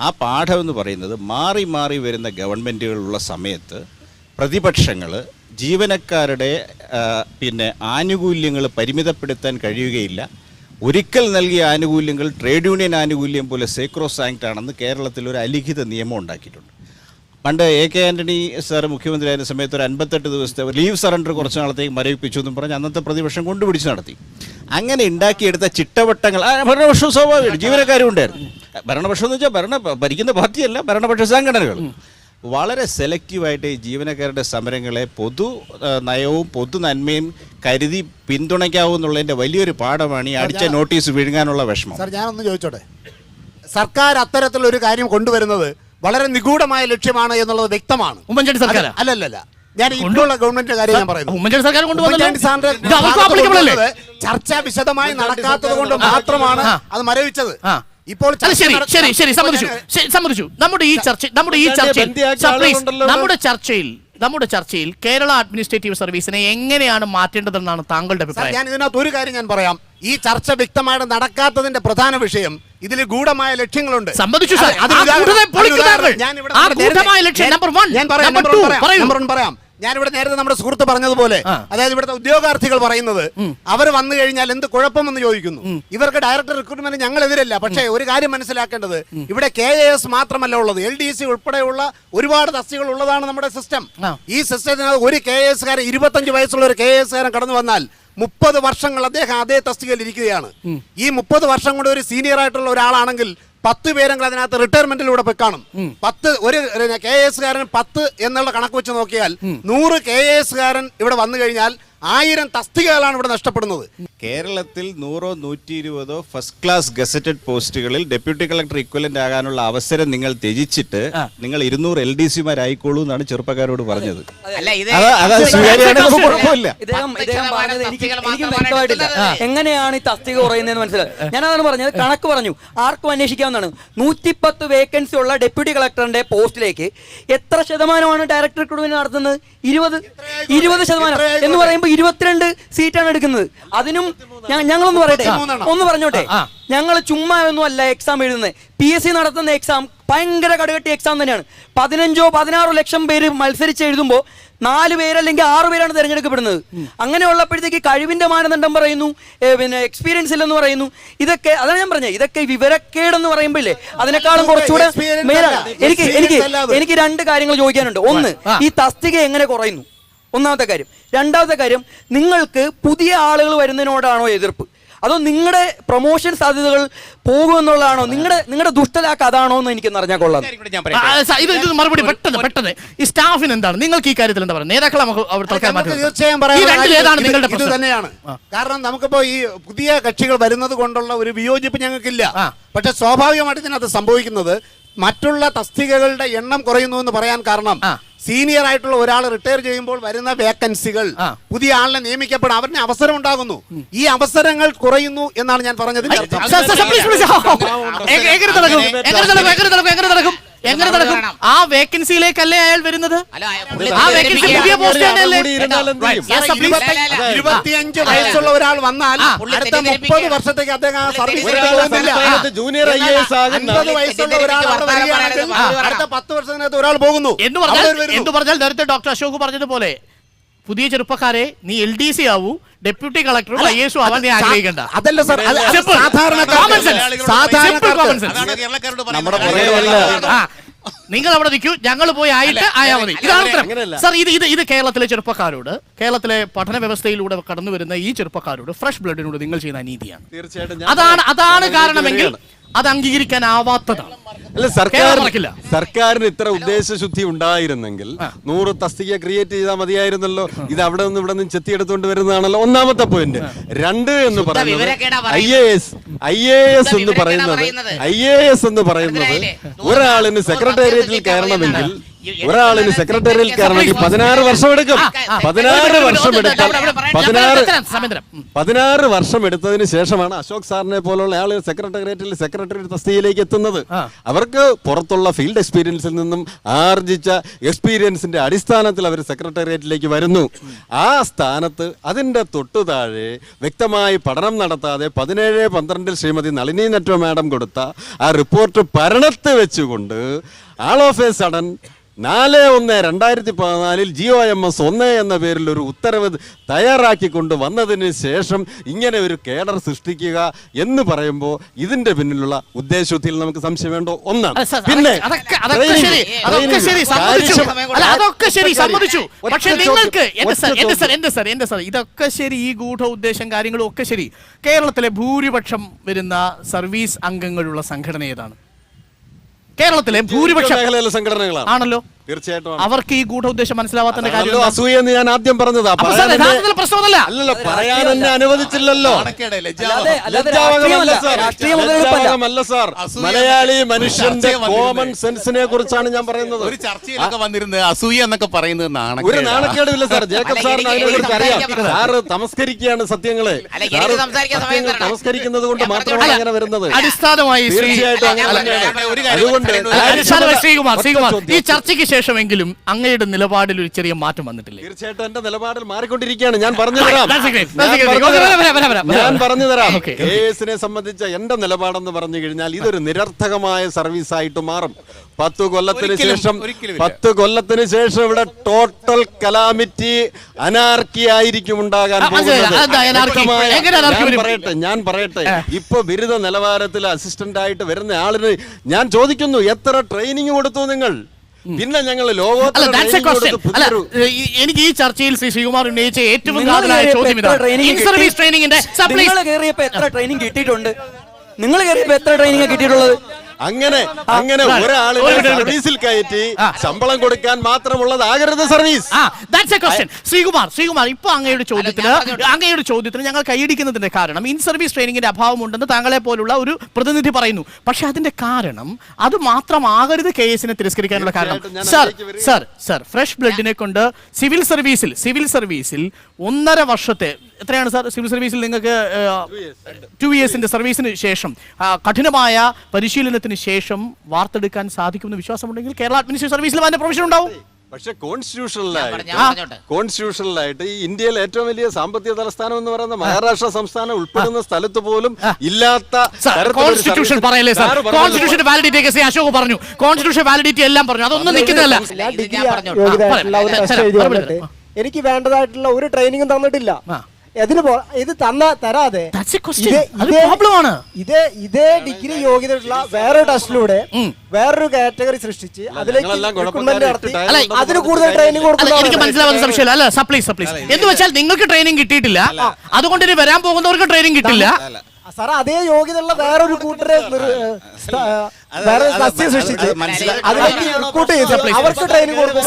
ആ പാഠം എന്ന് പറയുന്നത് മാറി മാറി വരുന്ന ഗവൺമെൻറ്റുകളുള്ള സമയത്ത് പ്രതിപക്ഷങ്ങൾ ജീവനക്കാരുടെ ആനുകൂല്യങ്ങൾ പരിമിതപ്പെടുത്താൻ കഴിയുകയില്ല. ഒരിക്കൽ നൽകിയ ആനുകൂല്യങ്ങൾ ട്രേഡ് യൂണിയൻ ആനുകൂല്യം പോലെ സേക്രോസാങ്ക്റ്റ് ആണെന്ന് കേരളത്തിൽ ഒരു അലിഖിത നിയമം ഉണ്ടാക്കിയിട്ടുണ്ട്. പണ്ട് AK ആൻ്റണി സാർ മുഖ്യമന്ത്രിയായിരുന്ന സമയത്ത് ഒരു 58 ദിവസത്തെ ലീവ് സറണ്ടർ കുറച്ച് നാളത്തേക്ക് മരവിപ്പിച്ചു എന്നും പറഞ്ഞ് അന്നത്തെ പ്രതിപക്ഷം കൊണ്ടുപിടിച്ച് നടത്തി. അങ്ങനെ ഉണ്ടാക്കിയെടുത്ത ചിട്ടവട്ടങ്ങൾ ഭരണപക്ഷം സ്വാഭാവികം ജീവനക്കാരും ഉണ്ടായിരുന്നു. ഭരണപക്ഷം എന്ന് വെച്ചാൽ ഭരിക്കുന്ന പാർട്ടിയല്ല, ഭരണപക്ഷ സംഘടനകൾ വളരെ സെലക്റ്റീവായിട്ട് ഈ ജീവനക്കാരുടെ സമരങ്ങളെ പൊതു നയവും പൊതു നന്മയും കരുതി പിന്തുണയ്ക്കാവുന്നുള്ളതിൻ്റെ വലിയൊരു പാഠമാണ് ഈ അടിച്ച നോട്ടീസ് വിഴുങ്ങാനുള്ള വിഷമം. സാർ, ഞാനൊന്ന് ചോദിച്ചോട്ടെ, സർക്കാർ അത്തരത്തിലൊരു കാര്യം കൊണ്ടുവരുന്നത് വളരെ നിഗൂഢമായ ലക്ഷ്യമാണ് എന്നുള്ളത് വ്യക്തമാണ്. ഉമ്മൻചാണ്ടി സർക്കാർ അല്ലല്ല, ഞാൻ ഇപ്പോഴുള്ള ഗവൺമെന്റിന്റെ കാര്യം ഞാൻ പറയുന്നത്. ഉമ്മൻചാണ്ടി സർക്കാർ ഉമ്മൻചാണ്ടി സാറിന്റെ ചർച്ച വിശദമായി നടക്കാത്തത് കൊണ്ട് മാത്രമാണ് അത് മരവിച്ചത്. ഇപ്പോൾ സമ്മതിച്ചു. നമ്മുടെ ചർച്ചയിൽ കേരള അഡ്മിനിസ്ട്രേറ്റീവ് സർവീസിനെ എങ്ങനെയാണ് മാറ്റേണ്ടതെന്നാണ് താങ്കളുടെ അഭിപ്രായം? ഞാൻ ഇതിനകത്ത് ഒരു കാര്യം ഞാൻ പറയാം. ഈ ചർച്ച വ്യക്തമായിട്ട് നടക്കാത്തതിന്റെ പ്രധാന വിഷയം ഇതിൽ ഗൂഢമായ ലക്ഷ്യങ്ങളുണ്ട്. ഞാനിവിടെ നേരത്തെ നമ്മുടെ സുഹൃത്ത് പറഞ്ഞതുപോലെ, അതായത് ഇവിടുത്തെ ഉദ്യോഗാർത്ഥികൾ പറയുന്നത് അവർ വന്നു കഴിഞ്ഞാൽ എന്ത് കുഴപ്പമെന്ന് ചോദിക്കുന്നു. ഇവർക്ക് ഡയറക്ടർ റിക്രൂട്ട്മെന്റ് ഞങ്ങൾ എതിരല്ല. പക്ഷേ ഒരു കാര്യം മനസ്സിലാക്കേണ്ടത്, ഇവിടെ KAS മാത്രമല്ല ഉള്ളത്, LDC ഉൾപ്പെടെയുള്ള ഒരുപാട് തസ്തികൾ ഉള്ളതാണ് നമ്മുടെ സിസ്റ്റം. ഈ സിസ്റ്റത്തിനകത്ത് ഒരു KAS കാരൻ 25 വയസ്സുള്ള ഒരു KAS കാരൻ കടന്നു വന്നാൽ 30 വർഷങ്ങൾ അദ്ദേഹം അതേ തസ്തികയിൽ ഇരിക്കുകയാണ്. ഈ 30 വർഷം കൊണ്ട് ഒരു സീനിയർ ആയിട്ടുള്ള ഒരാളാണെങ്കിൽ 10 പേരെങ്കിലും അതിനകത്ത് റിട്ടയർമെന്റിലൂടെ കാണും. 10 ഒരു KAS കാരൻ 10 എന്നുള്ള കണക്ക് വെച്ച് നോക്കിയാൽ 100 KAS കാരൻ ഇവിടെ വന്നു കഴിഞ്ഞാൽ 1000 തസ്തികകളാണ് ഇവിടെ നഷ്ടപ്പെടുന്നത്. കേരളത്തിൽ 100 120 ഫസ്റ്റ് ക്ലാസ് ഗസറ്റഡ് പോസ്റ്റുകളിൽ ഡെപ്യൂട്ടി കളക്ടർ ഇക്വലന്റ് ആകാനുള്ള അവസരം നിങ്ങൾ ത്യജിച്ചിട്ട് നിങ്ങൾ 200 LDC-മാരായിക്കോളൂ എന്നാണ് ചെറുപ്പക്കാരോട് പറഞ്ഞത്. എങ്ങനെയാണ് ഈ തസ്തിക കുറയുന്നതെന്ന് മനസ്സിലായി. ഞാനതാണ് പറഞ്ഞത്, കണക്ക് പറഞ്ഞു, ആർക്കും അന്വേഷിക്കാവുന്നതാണ്. 110 വേക്കൻസി ഉള്ള ഡെപ്യൂട്ടി കളക്ടറിന്റെ പോസ്റ്റിലേക്ക് എത്ര ശതമാനമാണ് ഡയറക്ടർ റിക്രൂട്ട്മെന്റ് നടത്തുന്നത്? 20% എന്ന് പറയുമ്പോൾ 22 സീറ്റാണ് എടുക്കുന്നത്. അതിനും ഞങ്ങളൊന്ന് പറയട്ടെ, ഒന്ന് പറഞ്ഞോട്ടെ, ഞങ്ങൾ ചുമ്മാ ഒന്നും അല്ല എക്സാം എഴുതുന്നത്. PSC നടത്തുന്ന എക്സാം ഭയങ്കര കടുകട്ടി എക്സാം തന്നെയാണ്. 15-16 ലക്ഷം പേര് മത്സരിച്ച് എഴുതുമ്പോൾ 4 പേര് അല്ലെങ്കിൽ 6 പേരാണ് തിരഞ്ഞെടുക്കപ്പെടുന്നത്. അങ്ങനെ ഉള്ളപ്പോഴത്തേക്ക് കഴിവിന്റെ മാനദണ്ഡം പറയുന്നു, എക്സ്പീരിയൻസ് ഇല്ലെന്ന് പറയുന്നു. ഇതൊക്കെ അതാണ് ഞാൻ പറഞ്ഞത്, ഇതൊക്കെ വിവരക്കേടെന്ന് പറയുമ്പോഴേ അതിനേക്കാളും കുറച്ചുകൂടെ മേലാണ്. എനിക്ക് 2 കാര്യങ്ങൾ ചോദിക്കാനുണ്ട്. ഒന്ന്, ഈ തസ്തിക എങ്ങനെ കുറയുന്നു? ഒന്നാമത്തെ കാര്യം. രണ്ടാമത്തെ കാര്യം, നിങ്ങൾക്ക് പുതിയ ആളുകൾ വരുന്നതിനോടാണോ എതിർപ്പ്, അതോ നിങ്ങളുടെ പ്രൊമോഷൻ സാധ്യതകൾ പോകുമെന്നുള്ളതാണോ, നിങ്ങളുടെ ദുഷ്ടലാക്ക് അതാണോ എന്ന് എനിക്കൊന്ന് അറിഞ്ഞാൽ കൊള്ളാം. ഇത് മറുപടി പെട്ടെന്ന് ഈ സ്റ്റാഫിന് എന്താണ് നിങ്ങൾക്ക് ഈ കാര്യത്തിൽ എന്താ പറയുക? നേതാക്കളെ തീർച്ചയായും ഇത് തന്നെയാണ്. കാരണം നമുക്കിപ്പോ ഈ പുതിയ കക്ഷികൾ വരുന്നത് കൊണ്ടുള്ള ഒരു വിയോജിപ്പ് ഞങ്ങൾക്കില്ല. പക്ഷെ സ്വാഭാവികമായിട്ട് ഇതിനകത്ത് സംഭവിക്കുന്നത് മറ്റുള്ള തസ്തികകളുടെ എണ്ണം കുറയുന്നു എന്ന് പറയാൻ കാരണം, സീനിയർ ആയിട്ടുള്ള ഒരാൾ റിട്ടയർ ചെയ്യുമ്പോൾ വരുന്ന വേക്കൻസികൾ പുതിയ ആളിനെ നിയമിക്കപ്പെടാൻ അവരുടെ അവസരം ഉണ്ടാകുന്നു. ഈ അവസരങ്ങൾ കുറയുന്നു എന്നാണ് ഞാൻ പറഞ്ഞത്. എങ്ങനെ നടക്കും? ആ വേക്കൻസിയിലേക്കല്ലേ അയാൾ വരുന്നത്? ആ വേക്കൻസി പുതിയ പോസ്റ്റ് തന്നെയല്ലേ? 25 വയസ്സുള്ള ഒരാൾ വന്നാൽ അടുത്ത 30 വർഷത്തേക്ക് അദ്ദേഹം സർവീസ് ജൂനിയർ IAS 50 വയസ്സുള്ള ഒരാൾ അടുത്ത 10 വർഷത്തിനകത്ത് ഒരാൾ പോകുന്നു എന്ന് പറഞ്ഞാൽ നേരത്തെ ഡോക്ടർ അശോക് പറഞ്ഞതുപോലെ പുതിയ ചെറുപ്പക്കാരെ നീ LDC ആവൂ, ഡെപ്യൂട്ടി കളക്ടറും IAS ആവാൻ നീ ആഗ്രഹിക്കണ്ട. അതല്ല സർ, നിങ്ങൾ അവിടെ നിൽക്കൂ, ഞങ്ങൾ പോയി ആയിട്ട് ആയാൽ മതി. ഇതാണ് സർ. ഇത് കേരളത്തിലെ ചെറുപ്പക്കാരോട്, കേരളത്തിലെ പഠന വ്യവസ്ഥയിലൂടെ കടന്നു വരുന്ന ഈ ചെറുപ്പക്കാരോട്, ഫ്രഷ് ബ്ലഡിനോട് നിങ്ങൾ ചെയ്യുന്ന അനീതിയാണ്. അതാണ് കാരണമെങ്കിൽ അത് അംഗീകരിക്കാനാവാത്തതാണ്. അല്ല, സർക്കാരിന് ഇത്ര ഉദ്ദേശശുദ്ധി ഉണ്ടായിരുന്നെങ്കിൽ 100 തസ്തിക ക്രിയേറ്റ് ചെയ്താൽ മതിയായിരുന്നല്ലോ. ഇത് അവിടെ നിന്ന് ഇവിടെ നിന്ന് ചെത്തിയെടുത്തുകൊണ്ട് വരുന്നതാണല്ലോ ഒന്നാമത്തെ പോയിന്റ്. 2 എന്ന് പറയുന്നത് IAS എന്ന് പറയുന്നത് ഒരാളിന് സെക്രട്ടേറിയറ്റിൽ കയറണമെങ്കിൽ ഒരാളിന് സെക്രട്ടറിയിൽ കയറണമെങ്കിൽ 16 വർഷം എടുക്കും. 16 വർഷം എടുത്താൽ 16 വർഷം എടുത്തതിന് ശേഷമാണ് അശോക് സാറിനെ പോലുള്ള ആള് സെക്രട്ടറി തസ്തികയിലേക്ക് എത്തുന്നത്. അവർക്ക് പുറത്തുള്ള ഫീൽഡ് എക്സ്പീരിയൻസിൽ നിന്നും ആർജിച്ച എക്സ്പീരിയൻസിന്റെ അടിസ്ഥാനത്തിൽ അവർ സെക്രട്ടേറിയറ്റിലേക്ക് വരുന്നു. ആ സ്ഥാനത്ത് അതിന്റെ തൊട്ടു താഴെ വ്യക്തമായി പഠനം നടത്താതെ 17-12 ശ്രീമതി നളിനി നെറ്റോ മാഡം കൊടുത്ത ആ റിപ്പോർട്ട് ഭരണത്ത് വെച്ചുകൊണ്ട് all of A sudden 4/1/2014 GOMS 1 എന്ന പേരിൽ ഒരു ഉത്തരവ് തയ്യാറാക്കിക്കൊണ്ട് വന്നതിന് ശേഷം ഇങ്ങനെ ഒരു കേഡർ സൃഷ്ടിക്കുക എന്ന് പറയുമ്പോൾ ഇതിന്റെ പിന്നിലുള്ള ഉദ്ദേശത്തിൽ നമുക്ക് സംശയം വേണ്ടോ? ഒന്നാണ്. പിന്നെ പക്ഷേ നിങ്ങൾക്ക് ഇതൊക്കെ ശരി, ഈ ഗൂഢ ഉദ്ദേശം കാര്യങ്ങളും ഒക്കെ ശരി. കേരളത്തിലെ ഭൂരിപക്ഷം വരുന്ന സർവീസ് അംഗങ്ങളുള്ള സംഘടന ഏതാണ്? കേരളത്തിലെ ഭൂരിപക്ഷം സംഘടനകളാണ് ആണല്ലോ. തീർച്ചയായിട്ടും അവർക്ക് ഈ ഗൂഢ ഉദ്ദേശം മനസ്സിലാവാത്തതിന്റെ കാര്യം അസൂയ എന്ന് ഞാൻ ആദ്യം പറഞ്ഞതാ. പ്രശ്നമല്ല, അല്ലല്ലോ, പറയാൻ എന്നെ അനുവദിച്ചില്ലല്ലോ. ലജ്ജാവകമല്ല സാർ, മലയാളി മനുഷ്യന്റെ കോമൺ സെൻസിനെ കുറിച്ചാണ് ഞാൻ പറയുന്നത്. ഒരു ചർച്ചയിലൊക്കെ വന്നിരുന്നത് അസൂയ എന്നൊക്കെ പറയുന്നത് ഒരു നാണക്കേടുമില്ല സാർ. ജേക്കബ് സാറിന് അതിനെക്കുറിച്ച് അറിയാം. സാറ് തമസ്കരിക്കുകയാണ് സത്യങ്ങളെ. തമസ്കരിക്കുന്നത് കൊണ്ട് മാത്രമാണ് അങ്ങനെ വരുന്നത്. അടിസ്ഥാനമായി തീർച്ചയായിട്ടും അതുകൊണ്ട് ഈ ചർച്ചയ്ക്ക് ശേഷമെങ്കിലും അങ്ങയുടെ നിലപാടിൽ ഒരു ചെറിയ മാറ്റം വന്നിട്ടില്ലേ? തീർച്ചയായിട്ടും എന്റെ നിലപാടിൽ മാറിക്കൊണ്ടിരിക്കുകയാണ്. ഞാൻ പറഞ്ഞു തരാം. കേസിനെ സംബന്ധിച്ച എന്റെ നിലപാടെന്ന് പറഞ്ഞു കഴിഞ്ഞാൽ ഇതൊരു നിരർത്ഥകമായ സർവീസ് ആയിട്ട് മാറും. 10 കൊല്ലത്തിന് ശേഷം ഇവിടെ ടോട്ടൽ കലാമിറ്റി, അനാർക്കി ആയിരിക്കും ഉണ്ടാകാൻ പോകുന്നത്. ഞാൻ പറയട്ടെ ഇപ്പൊ ബിരുദ നിലവാരത്തിൽ അസിസ്റ്റന്റ് ആയിട്ട് വരുന്ന ആളിന് ഞാൻ ചോദിക്കുന്നു, എത്ര ട്രെയിനിങ് കൊടുത്തു നിങ്ങൾ? പിന്നെ ഞങ്ങൾ എനിക്ക് ഈ ചർച്ചയിൽ ശ്രീ ശ്രീകുമാർ ഉന്നയിച്ച ഏറ്റവും ചോദ്യം എത്ര ട്രെയിനിങ് കിട്ടിയിട്ടുണ്ട്? നിങ്ങൾ കയറിയപ്പോ എത്ര ട്രെയിനിങ് കിട്ടിയിട്ടുള്ളത്? അങ്ങനെ ഒരാളിനെ സർവീസിൽ കയറ്റി ശമ്പളം കൊടുക്കാൻ മാത്രമുള്ളതാകരുത് സർവീസ്. ശ്രീകുമാർ ഇപ്പൊ അങ്ങയുടെ ചോദ്യത്തിന് ഞങ്ങൾ കൈയടിക്കുന്നതിന്റെ കാരണം ഇൻ സർവീസ് ട്രെയിനിങ്ങിന്റെ അഭാവം ഉണ്ടെന്ന് താങ്കളെ പോലുള്ള ഒരു പ്രതിനിധി പറയുന്നു. പക്ഷെ അതിന്റെ കാരണം അത് മാത്രമാകരുത് കേസിനെ തിരസ്കരിക്കാനുള്ള കാരണം. സർ ഫ്രഷ് ബ്ലഡിനെ കൊണ്ട് സിവിൽ സർവീസിൽ 1.5 വർഷത്തെ എത്രയാണ് സാർ സിവിൽ സർവീസിൽ നിങ്ങൾക്ക് 2 ഇയേഴ്സിന്റെ സർവീസിന് ശേഷം കഠിനമായ പരിശീലനത്തിന് ശേഷം വാർത്തെടുക്കാൻ സാധിക്കുമെന്ന് വിശ്വാസമുണ്ടെങ്കിൽ കേരള അഡ്മിനിസ്ട്രേറ്റീവ് സർവീസിൽ അതിന്റെ പ്രൊഫഷൻ ഉണ്ടാവും. പക്ഷെ കോൺസ്റ്റിറ്റ്യൂഷണലായിട്ട് ഈ ഇന്ത്യയിൽ ഏറ്റവും വലിയ സാമ്പത്തിക തലസ്ഥാനം എന്ന് പറയുന്ന മഹാരാഷ്ട്ര സംസ്ഥാനം ഉൾപ്പെടുന്ന സ്ഥലത്ത് പോലും ഇല്ലാത്ത കോൺസ്റ്റിറ്റ്യൂഷൻ പറയല്ലേ സാർ? കോൺസ്റ്റിറ്റ്യൂഷൻ വാലിഡിറ്റി ഒക്കെ അശോക് പറഞ്ഞു, കോൺസ്റ്റിറ്റ്യൂഷൻ വാലിഡിറ്റി എല്ലാം പറഞ്ഞു. അതൊന്നും നിൽക്കുന്നില്ല. എനിക്ക് വേണ്ടതായിട്ടുള്ള ഒരു ട്രെയിനിങ്ങും തന്നിട്ടില്ല. ഇത് തരാതെ ഇതേ ഡിഗ്രി യോഗ്യതയുള്ള വേറൊരു ടെസ്റ്റിലൂടെ വേറൊരു കാറ്റഗറി സൃഷ്ടിച്ച് അതിലേക്ക് അതിന് കൂടുതൽ ട്രെയിനിങ് കൊടുക്കുന്നത് എനിക്ക് മനസ്സിലാവുന്ന സംശയമില്ല. അല്ല സപ്ലീസ് എന്ന് വെച്ചാൽ നിങ്ങൾക്ക് ട്രെയിനിങ് കിട്ടിയിട്ടില്ല, അതുകൊണ്ട് ഇനി വരാൻ പോകുന്നവർക്ക് ട്രെയിനിങ് കിട്ടില്ല. സാർ അതേ യോഗ്യതയുള്ള വേറൊരു കൂട്ടരെ സൃഷ്ടിച്ച് അതിലേക്ക് റിക്രൂട്ട് ചെയ്ത് അവർക്ക് ട്രെയിനിങ് കൊടുക്കും.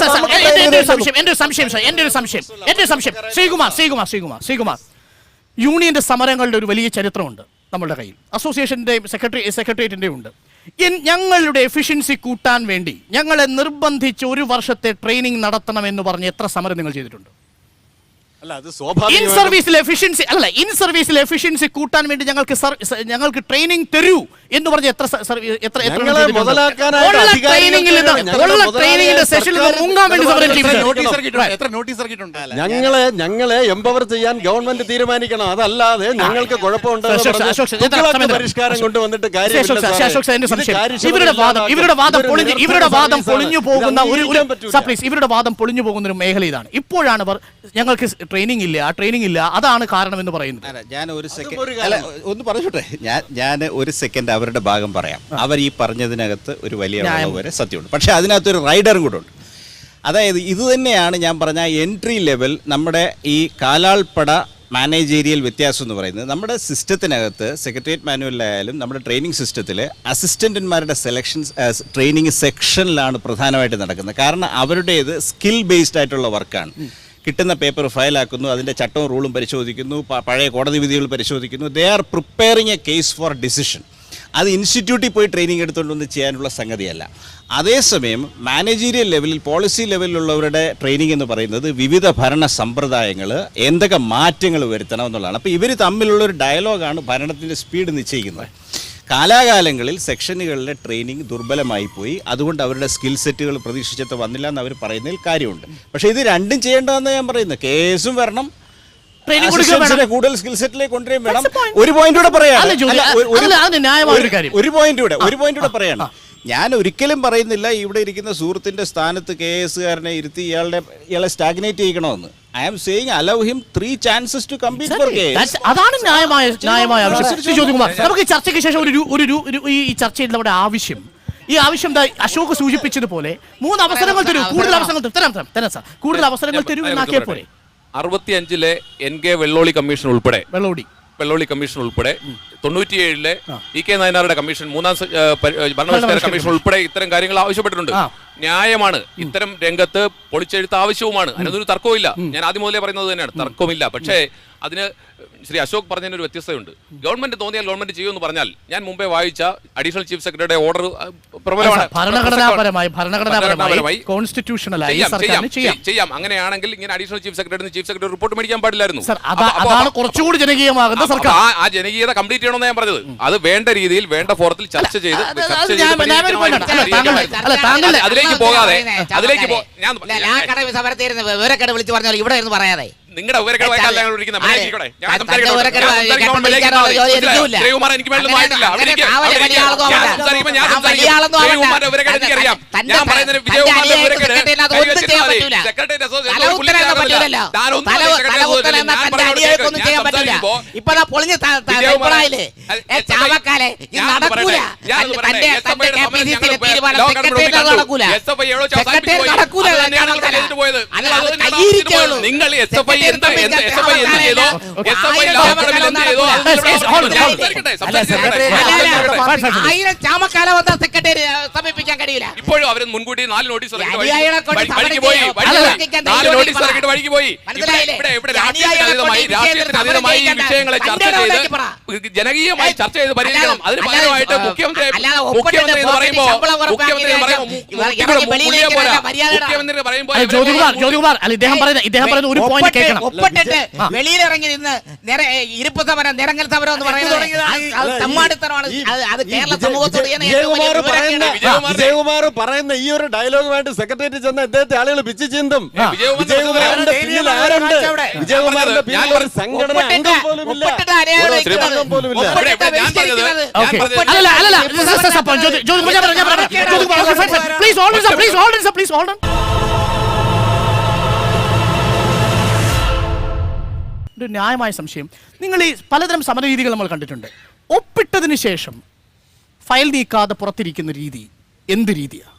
എന്റെ ഒരു സംശയം ശ്രീകുമാർ, യൂണിയന്റെ സമരങ്ങളുടെ ഒരു വലിയ ചരിത്രമുണ്ട് നമ്മുടെ കയ്യിൽ. അസോസിയേഷന്റെ സെക്രട്ടേറിയറ്റിന്റെ ഉണ്ട്. ഞങ്ങളുടെ എഫിഷ്യൻസി കൂട്ടാൻ വേണ്ടി ഞങ്ങളെ നിർബന്ധിച്ച് 1 വർഷത്തെ ട്രെയിനിങ് നടത്തണമെന്ന് പറഞ്ഞ് എത്ര സമരം നിങ്ങൾ ചെയ്തിട്ടുണ്ട്? ഇൻ സർവീസിലെ എഫിഷ്യൻസി കൂട്ടാൻ വേണ്ടി ഞങ്ങൾക്ക് ട്രെയിനിങ് തരൂ എന്ന് പറഞ്ഞ എത്ര ഞങ്ങളെ എംപവർ ചെയ്യാൻ ഗവൺമെന്റ് തീരുമാനിക്കണം. അതല്ലാതെ ഞങ്ങൾക്ക് കുഴപ്പമുണ്ട് പരിഷ്കാരം കൊണ്ടുവന്നിട്ട് ഇവരുടെ വാദം പൊളിഞ്ഞു പോകുന്ന ഒരു മേഖല ഇതാണ്. ഇപ്പോഴാണ് അവർ ഞങ്ങൾക്ക് ട്രെയിനിങ് ഇല്ല അതാണ് കാരണം എന്ന് പറയുന്നത്. ഞാൻ ഒരു സെക്കൻഡ് അവരുടെ ഭാഗം പറയാം. അവർ ഈ പറഞ്ഞതിനകത്ത് ഒരു വലിയ വരെ സത്യമുണ്ട്. പക്ഷെ അതിനകത്തൊരു റൈഡറും കൂടെ ഉണ്ട്. അതായത് ഇത് തന്നെയാണ് ഞാൻ പറഞ്ഞ എൻട്രി ലെവൽ നമ്മുടെ ഈ കാലാൾപ്പട മാനേജീരിയൽ വ്യത്യാസം എന്ന് പറയുന്നത്. നമ്മുടെ സിസ്റ്റത്തിനകത്ത് സെക്രട്ടേറിയറ്റ് മാനുവലിലായാലും നമ്മുടെ ട്രെയിനിങ് സിസ്റ്റത്തിൽ അസിസ്റ്റന്റന്മാരുടെ ട്രെയിനിങ് സെക്ഷനിലാണ് പ്രധാനമായിട്ട് നടക്കുന്നത്. കാരണം അവരുടേത് സ്കിൽ ബേസ്ഡ് ആയിട്ടുള്ള വർക്കാണ്. കിട്ടുന്ന പേപ്പർ ഫയലാക്കുന്നു, അതിൻ്റെ ചട്ടവും റൂളും പരിശോധിക്കുന്നു, പഴയ കോടതി വിധികൾ പരിശോധിക്കുന്നു. They are preparing A case for decision. അത് ഇൻസ്റ്റിറ്റ്യൂട്ടിൽ പോയി ട്രെയിനിങ് എടുത്തുകൊണ്ടൊന്നും ചെയ്യാനുള്ള സംഗതിയല്ല. അതേസമയം മാനേജീരിയൽ ലെവലിൽ, പോളിസി ലെവലിലുള്ളവരുടെ ട്രെയിനിങ് എന്ന് പറയുന്നത് വിവിധ ഭരണ സമ്പ്രദായങ്ങൾ എന്തൊക്കെ മാറ്റങ്ങൾ വരുത്തണം എന്നുള്ളതാണ്. അപ്പോൾ ഇവർ തമ്മിലുള്ള ഒരു ഡയലോഗാണ് ഭരണത്തിൻ്റെ സ്പീഡ് നിശ്ചയിക്കുന്നത്. കാലാകാലങ്ങളിൽ സെക്ഷനുകളിലെ ട്രെയിനിങ് ദുർബലമായി പോയി, അതുകൊണ്ട് അവരുടെ സ്കിൽ സെറ്റുകൾ പ്രതീക്ഷിച്ചത് വന്നില്ല എന്ന് അവർ പറയുന്നതിൽ കാര്യമുണ്ട്. പക്ഷേ ഇത് രണ്ടും ചെയ്യേണ്ടതെന്ന് ഞാൻ പറയുന്നത്. കേസും വരണം, അസിസ്റ്റൻസിനെ കൂടുതൽ സ്കിൽ സെറ്റിലേക്ക് കൊണ്ടുവരികയും വേണം. ഒരു പോയിന്റ് കൂടെ പറയാം, ഒരു പോയിന്റ് കൂടെ പറയണം. ഞാൻ ഒരിക്കലും പറയുന്നില്ല ഇവിടെ ഇരിക്കുന്ന സുഹൃത്തിന്റെ സ്ഥാനത്ത് KS-കാരനെ ഇരുത്തി ഇയാളെ സ്റ്റാഗ്നേറ്റ് ചെയ്യിക്കണമെന്ന്. I am saying allow him 3 chances to compete for KS. അതാണ് ന്യായമായ ജ്യോതികുമാർ. നമുക്ക് ചർച്ചയ്ക്ക് ശേഷം ഈ ചർച്ചയിൽ നമ്മുടെ ആവശ്യം, ഈ ആവശ്യം അശോക് സൂചിപ്പിച്ചതുപോലെ 3 അവസരങ്ങൾ തരൂ, കൂടുതൽ അവസരങ്ങൾ തരാം സാർ, കൂടുതൽ അവസരങ്ങൾ തരൂ എന്നാക്കിയ പോലെ. 65-ലെ NK വെള്ളോളി കമ്മീഷൻ ഉൾപ്പെടെ 97-ലെ EK നായനാരുടെ കമ്മീഷൻ, 3ാം ഭരണപരിഷ്കാര കമ്മീഷൻ ഉൾപ്പെടെ ഇത്തരം കാര്യങ്ങൾ ആവശ്യപ്പെട്ടിട്ടുണ്ട്. ന്യായമാണ്, ഇത്തരം രംഗത്ത് പൊളിച്ചെഴുത്ത് ആവശ്യവുമാണ്, അതിനൊരു തർക്കവുമില്ല. ഞാൻ ആദ്യം മുതലേ പറയുന്നത് തന്നെയാണ്, തർക്കമില്ല. പക്ഷേ അതിന് ശ്രീ അശോക് പറഞ്ഞതിനൊരു വ്യത്യസ്തതയുണ്ട്. ഗവൺമെന്റ് തോന്നിയാൽ ഗവൺമെന്റ് ചെയ്യുമെന്ന് പറഞ്ഞാൽ, ഞാൻ മുമ്പേ വായിച്ച അഡീഷണൽ ചീഫ് സെക്രട്ടറിയുടെ ഓർഡർ പ്രബലമാണ്. ഭരണഘടനാപരമായി കോൺസ്റ്റിറ്റ്യൂഷണലായി ചെയ്യാം. അങ്ങനെയാണെങ്കിൽ ഇങ്ങനെ അഡീഷണൽ ചീഫ് സെക്രട്ടറി റിപ്പോർട്ട് മേടിക്കാൻ പാടില്ലായിരുന്നു. അതാണ് കുറച്ചുകൂടി ജനകീയമാകുന്ന സർക്കാർ. ആ ജനകീയത കംപ്ലീറ്റ് ചെയ്യണമെന്ന് ഞാൻ പറഞ്ഞത്. അത് വേണ്ട രീതിയിൽ വേണ്ട ഫോറത്തിൽ ചർച്ച ചെയ്ത് അതിലേക്ക് പോകാതെ വിവരക്കേട് വിളിച്ചു പറഞ്ഞാൽ ഇവിടെ ഇരുന്ന് പറയാതെ നിങ്ങളുടെ നിങ്ങൾ സമീപിക്കാൻ കഴിയില്ല. ഇപ്പോഴും അവർ മുൻകൂട്ടി 4 നോട്ടീസ് വഴിക്ക് പോയി. രാഷ്ട്രീയത്തിന് അതീതമായി ഈ വിഷയങ്ങളെ ചർച്ച ചെയ്ത് ജനകീയമായി ചർച്ച ചെയ്ത് പരിഹരിക്കണം. അതിന് പകരമായിട്ട് മുഖ്യമന്ത്രി എന്ന് പറയുമ്പോൾ ജ്യോതികുമാർ ഇദ്ദേഹം പറയുന്ന ഒരു പോയിന്റ് കേൾക്കണം. ഒപ്പിട്ടിട്ട് വെളിയിലിറങ്ങി നിന്ന് ഇരിപ്പ് സമരം, നിരങ്ങൽ സമരം എന്ന് പറയുന്നത് തെമ്മാടിത്തരമാണ്. അത് കേരള സമൂഹത്തോട് വിജയകുമാർ പറയുന്ന ഈ ഒരു ഡയലോഗുമായിട്ട് സെക്രട്ടേറിയറ്റ് ചെന്ന ഇദ്ദേഹത്തെ ആളുകൾ പിച്ചു ചിന്തും. വിജയകുമാറിന്റെ പിന്നിൽ ആരുണ്ട്? വിജയകുമാറിന്റെ പിന്നിൽ ഒരു സംഘടന അംഗം പോലുമില്ല. ഒരു ന്യായമായ സംശയം. നിങ്ങൾ ഈ പലതരം സമരരീതികൾ നമ്മൾ കണ്ടിട്ടുണ്ട്. ഒപ്പിട്ടതിന് ശേഷം ഫയൽ നീക്കാതെ പുറത്തിരിക്കുന്ന രീതി എന്ത് രീതിയാണ്?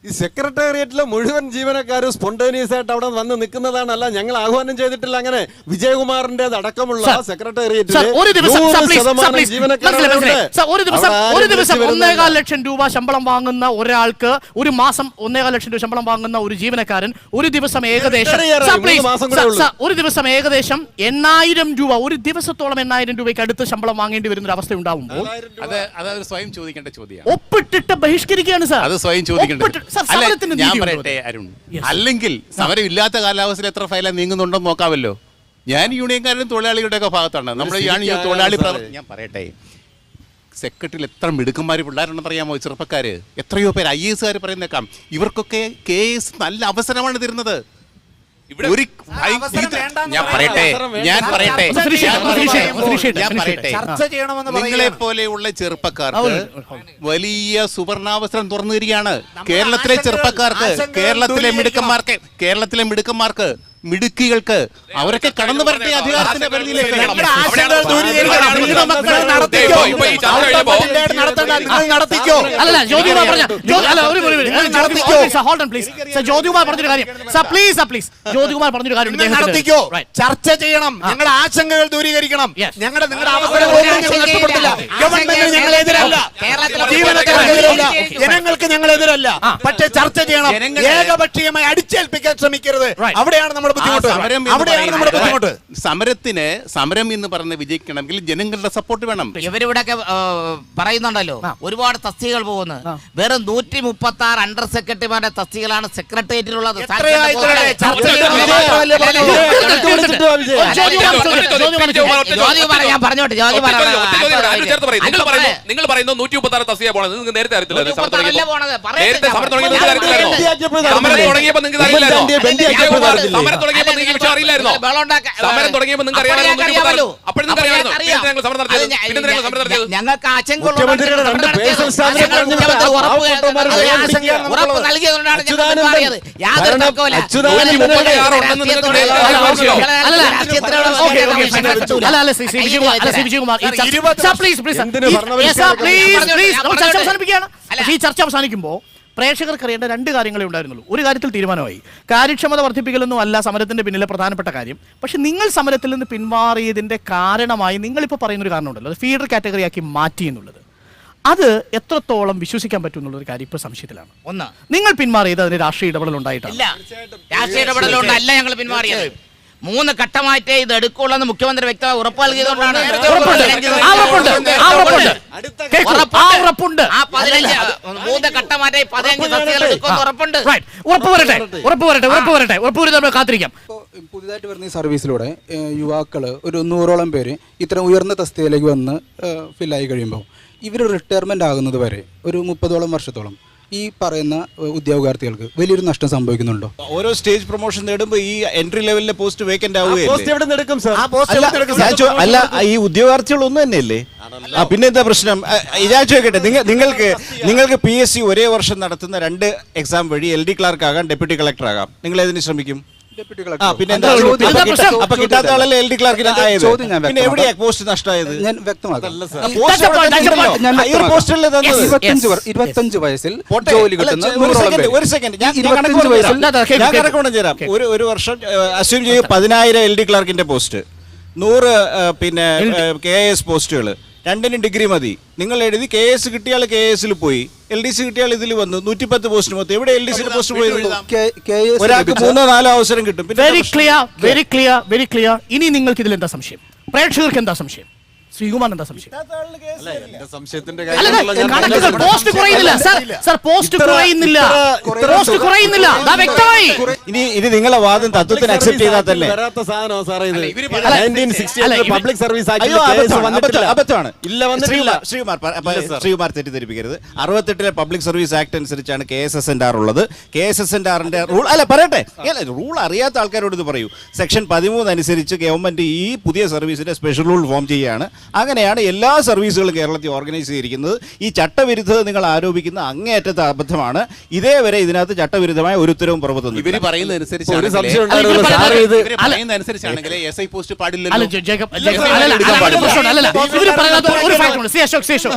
ഈ സെക്രട്ടേറിയറ്റിലെ മുഴുവൻ ജീവനക്കാരും സ്പോണ്ടേനിയസ് ആയിട്ട് അവിടെ വന്ന് നിൽക്കുന്നതാണല്ല, ഞങ്ങൾ ആഹ്വാനം ചെയ്തിട്ടില്ല. അങ്ങനെ വിജയകുമാറിന്റെ അടക്കമുള്ള സെക്രട്ടേറിയറ്റിലെ ഒരു ദിവസം 1.25 ലക്ഷം രൂപ ശമ്പളം വാങ്ങുന്ന ഒരാൾക്ക്, ഒരു മാസം 1.25 ലക്ഷം രൂപ ശമ്പളം വാങ്ങുന്ന ഒരു ജീവനക്കാരൻ ഒരു ദിവസം ഏകദേശം 8,000 രൂപ, ഒരു ദിവസത്തോളം 8,000 രൂപയ്ക്ക് അടുത്ത് ശമ്പളം വാങ്ങേണ്ടി വരുന്ന ഒരു അവസ്ഥ ഉണ്ടാവുമ്പോൾ അത് സ്വയം ചോദിക്കേണ്ട ചോദ്യമാണ്. ഒപ്പിട്ടിട്ട് ബഹിഷ്കരിക്കുകയാണ് സാർ. അത് സ്വയം ചോദിക്കേണ്ടത്. ഞാൻ പറയട്ടെ അരുൺ, അല്ലെങ്കിൽ സമരം ഇല്ലാത്ത കാലാവസ്ഥയിൽ എത്ര ഫയലാ നീങ്ങുന്നുണ്ടെന്ന് നോക്കാമല്ലോ. ഞാൻ യൂണിയൻകാരും തൊഴിലാളികളുടെ ഒക്കെ ഭാഗത്താണ്. നമ്മൾ തൊഴിലാളി ഞാൻ പറയട്ടെ, സെക്രട്ടറിയിൽ എത്ര മിടുക്കന്മാർ പിള്ളേരുണ്ടെന്ന് അറിയാമോ? ചെറുപ്പക്കാര് എത്രയോ പേര് IAS പറയുന്നേക്കാം. ഇവർക്കൊക്കെ KS നല്ല അവസരമാണ് തരുന്നത്. നിങ്ങളെ പോലെയുള്ള ചെറുപ്പക്കാർക്ക് വലിയ സുവർണാവസരം തുറന്നു തരികയാണ്. കേരളത്തിലെ ചെറുപ്പക്കാർക്ക്, കേരളത്തിലെ മിടുക്കന്മാർക്ക്, മിടുക്കികൾക്ക് അവരൊക്കെ കടന്നു വരട്ടെ അധികാരത്തിന്റെ പരിധിയിലേക്ക്. ചർച്ച ചെയ്യണം, ഞങ്ങളുടെ ആശങ്കകൾ ദൂരീകരിക്കണം, നിങ്ങളുടെ അവസരങ്ങളൊന്നും നഷ്ടപ്പെടുത്തില്ല. ഗവൺമെന്റ് ഞങ്ങളെതിരല്ല, ജീവനക്കാർക്കെതിരെ എതിരല്ല, ജനങ്ങൾക്ക് ഞങ്ങൾ എതിരല്ല. പക്ഷെ ചർച്ച ചെയ്യണം. ഏകപക്ഷീയമായി അടിച്ചേൽപ്പിക്കാൻ ശ്രമിക്കരുത്. അവിടെയാണ് നമ്മുടെ ബുദ്ധിമുട്ട്. സമരം എന്ന് പറഞ്ഞ് വിജയിക്കണമെങ്കിൽ ജനങ്ങളുടെ സപ്പോർട്ട് വേണം. ഇവരിവിടെയൊക്കെ പറയുന്നുണ്ടല്ലോ ഒരുപാട് തസ്തികകൾ പോകുന്നു. വെറും 136 അണ്ടർ സെക്രട്ടറിമാരുടെ തസ്തികളാണ് സെക്രട്ടേറിയറ്റിലുള്ളത്. ഞാൻ പറഞ്ഞോട്ടെ, നിങ്ങൾ പറയുന്നു 136 തസ്തിക പോണത് നിങ്ങൾക്ക് നേരത്തെ അറിയത്തില്ല. സമരം തുടങ്ങിയപ്പോ നിങ്ങൾക്ക് അറിയില്ലായിരുന്നോ? സമരം തുടങ്ങിയപ്പോ നിങ്ങൾക്ക് വിഷയം അറിയില്ലായിരുന്നോ? സമരം തുടങ്ങിയപ്പോ നിങ്ങൾക്ക് അറിയാമായിരുന്നു. അപ്പോഴും നിങ്ങൾക്ക് അറിയാമായിരുന്നു. ഞങ്ങൾ സമരം നടത്തിയത് ഞങ്ങൾക്ക് ഉറപ്പ് നൽകിയതുകൊണ്ടാണ് ഞങ്ങൾ മാറിയത്. യാതൊരു തർക്കവുമില്ല. ഈ ചർച്ച അവസാനിക്കുമ്പോൾ പ്രേക്ഷകർക്ക് അറിയേണ്ട രണ്ട് കാര്യങ്ങളേ ഉണ്ടായിരുന്നുള്ളൂ. ഒരു കാര്യത്തിൽ തീരുമാനമായി. കാര്യക്ഷമത വർദ്ധിപ്പിക്കലൊന്നും അല്ല സമരത്തിന്റെ പിന്നിലെ പ്രധാനപ്പെട്ട കാര്യം. പക്ഷെ നിങ്ങൾ സമരത്തിൽ നിന്ന് പിന്മാറിയതിന്റെ കാരണമായി നിങ്ങളിപ്പോൾ പറയുന്നൊരു കാരണമുണ്ടല്ലോ, അത് ഫീഡർ കാറ്റഗറിയാക്കി മാറ്റി എന്നുള്ളത്. അത് എത്രത്തോളം വിശ്വസിക്കാൻ പറ്റും എന്നുള്ളൊരു കാര്യം ഇപ്പോൾ സംശയത്തിലാണ്. ഒന്ന്, നിങ്ങൾ പിന്മാറിയത് അതിന് രാഷ്ട്രീയ ഇടപെടൽ ഉണ്ടായിട്ടില്ല. രാഷ്ട്രീയ ഇടപെടലുണ്ടല്ല ഞങ്ങൾ പിന്മാറിയത്. 3 ഘട്ടമായിട്ടേ ഇത് എടുക്കുള്ളൂ മുഖ്യമന്ത്രി വ്യക്തമായി ഉറപ്പ് നൽകിയതുകൊണ്ടാണ്. ആ 3 ഘട്ടമായിട്ടേ 15 തസ്തികകൾ എടുക്കുമെന്ന് ഉറപ്പുണ്ട്. കാത്തിരിക്കാം. പുതിയതായിട്ട് വരുന്ന ഈ സർവീസിലൂടെ യുവാക്കൾ ഒരു 100ഓളം പേര് ഇത്തരം ഉയർന്ന തസ്തികയിലേക്ക് വന്ന് ഫില്ലായി കഴിയുമ്പോൾ ഇവർ റിട്ടയർമെൻ്റ് ആകുന്നത് വരെ ഒരു 30ഓളം വർഷത്തോളം ഈ പറയുന്ന ഉദ്യോഗാർത്ഥികൾക്ക് വലിയൊരു നഷ്ടം സംഭവിക്കുന്നുണ്ടോ? ഓരോ സ്റ്റേജ് പ്രൊമോഷൻ നേടുമ്പോൾ ഈ എൻട്രി ലെവലിലെ പോസ്റ്റ് വേക്കന്റ് ആവുകയല്ലേ? അല്ല, ഈ ഉദ്യോഗാർത്ഥികൾ ഒന്നും തന്നെയല്ലേ? പിന്നെ എന്താ പ്രശ്നം? ഞാൻ ചോദിക്കട്ടെ, നിങ്ങൾക്ക് PSC ഒരേ വർഷം നടത്തുന്ന 2 എക്സാം വഴി LD ക്ലാർക്ക് ആകാം, ഡെപ്യൂട്ടി കളക്ടർ ആകാം. നിങ്ങൾ ഏതിന് ശ്രമിക്കും? പിന്നെ അപ്പൊ കിട്ടാത്ത ആളല്ലേ LD ക്ലാർക്കിന് ആയത്? പിന്നെ എവിടെയാ പോസ്റ്റ് നഷ്ടമായത്? ഞാൻ വ്യക്തമാക്കാം. 25 വയസ്സിൽ ജോലി കിട്ടുന്ന ഒരു സെക്കൻഡ് ഞാൻ കണക്ക് തരാം. ഒരു വർഷം അസ്യൂം ചെയ്യും 10,000 LD ക്ലാർക്കിന്റെ പോസ്റ്റ്, 100 പിന്നെ KS പോസ്റ്റുകൾ, 2നും ഡിഗ്രി മതി. നിങ്ങൾ എഴുതി KS കിട്ടിയാൽ KS പോയി, LDC കിട്ടിയാൽ ഇതിൽ വന്നു 110 പോസ്റ്റ് മൊത്തം. എവിടെ LDC പോസ്റ്റ് പോയിരുന്നു? ഒരാൾക്ക് 3-4 അവസരം കിട്ടും. Very clear. ഇനി നിങ്ങൾക്ക് ഇതിൽ എന്താ സംശയം? പ്രേക്ഷകർക്ക് എന്താ സംശയം? ശ്രീകുമാർ എന്താ സംശയം? പോസ്റ്റ് കുറയുന്നില്ല. ഇനി നിങ്ങളെ വാദം തത്വത്തിന് അക്സെപ്റ്റ് ചെയ്താൽ തന്നെ അബദ്ധമാണ്. ശ്രീകുമാർ തെറ്റിദ്ധരിപ്പിക്കരുത്. 68 പബ്ലിക് സർവീസ് ആക്ട് അനുസരിച്ചാണ് KSSNR ഉള്ളത്. KSSNRന്റെ റൂൾ പറയട്ടെ, റൂൾ അറിയാത്ത ആൾക്കാരോട് ഇത് പറയൂ. സെക്ഷൻ 13 അനുസരിച്ച് ഗവൺമെന്റ് ഈ പുതിയ സർവീസിന്റെ സ്പെഷ്യൽ റൂൾ ഫോം ചെയ്യുകയാണ്. അങ്ങനെയാണ് എല്ലാ സർവീസുകളും കേരളത്തിൽ ഓർഗനൈസ് ചെയ്തിരിക്കുന്നത്. ഈ ചട്ടവിരുദ്ധത നിങ്ങൾ ആരോപിക്കുന്ന അങ്ങേയറ്റത്തെ അബദ്ധമാണ്. ഇതേവരെ ഇതിനകത്ത് ചട്ടവിരുദ്ധമായ ഒരു ഉത്തരവും പുറത്തുനിന്നു. ഇവര് പറയുന്നതനുസരിച്ചാണെങ്കിൽ SI പോസ്റ്റ് പാടില്ലല്ലോ.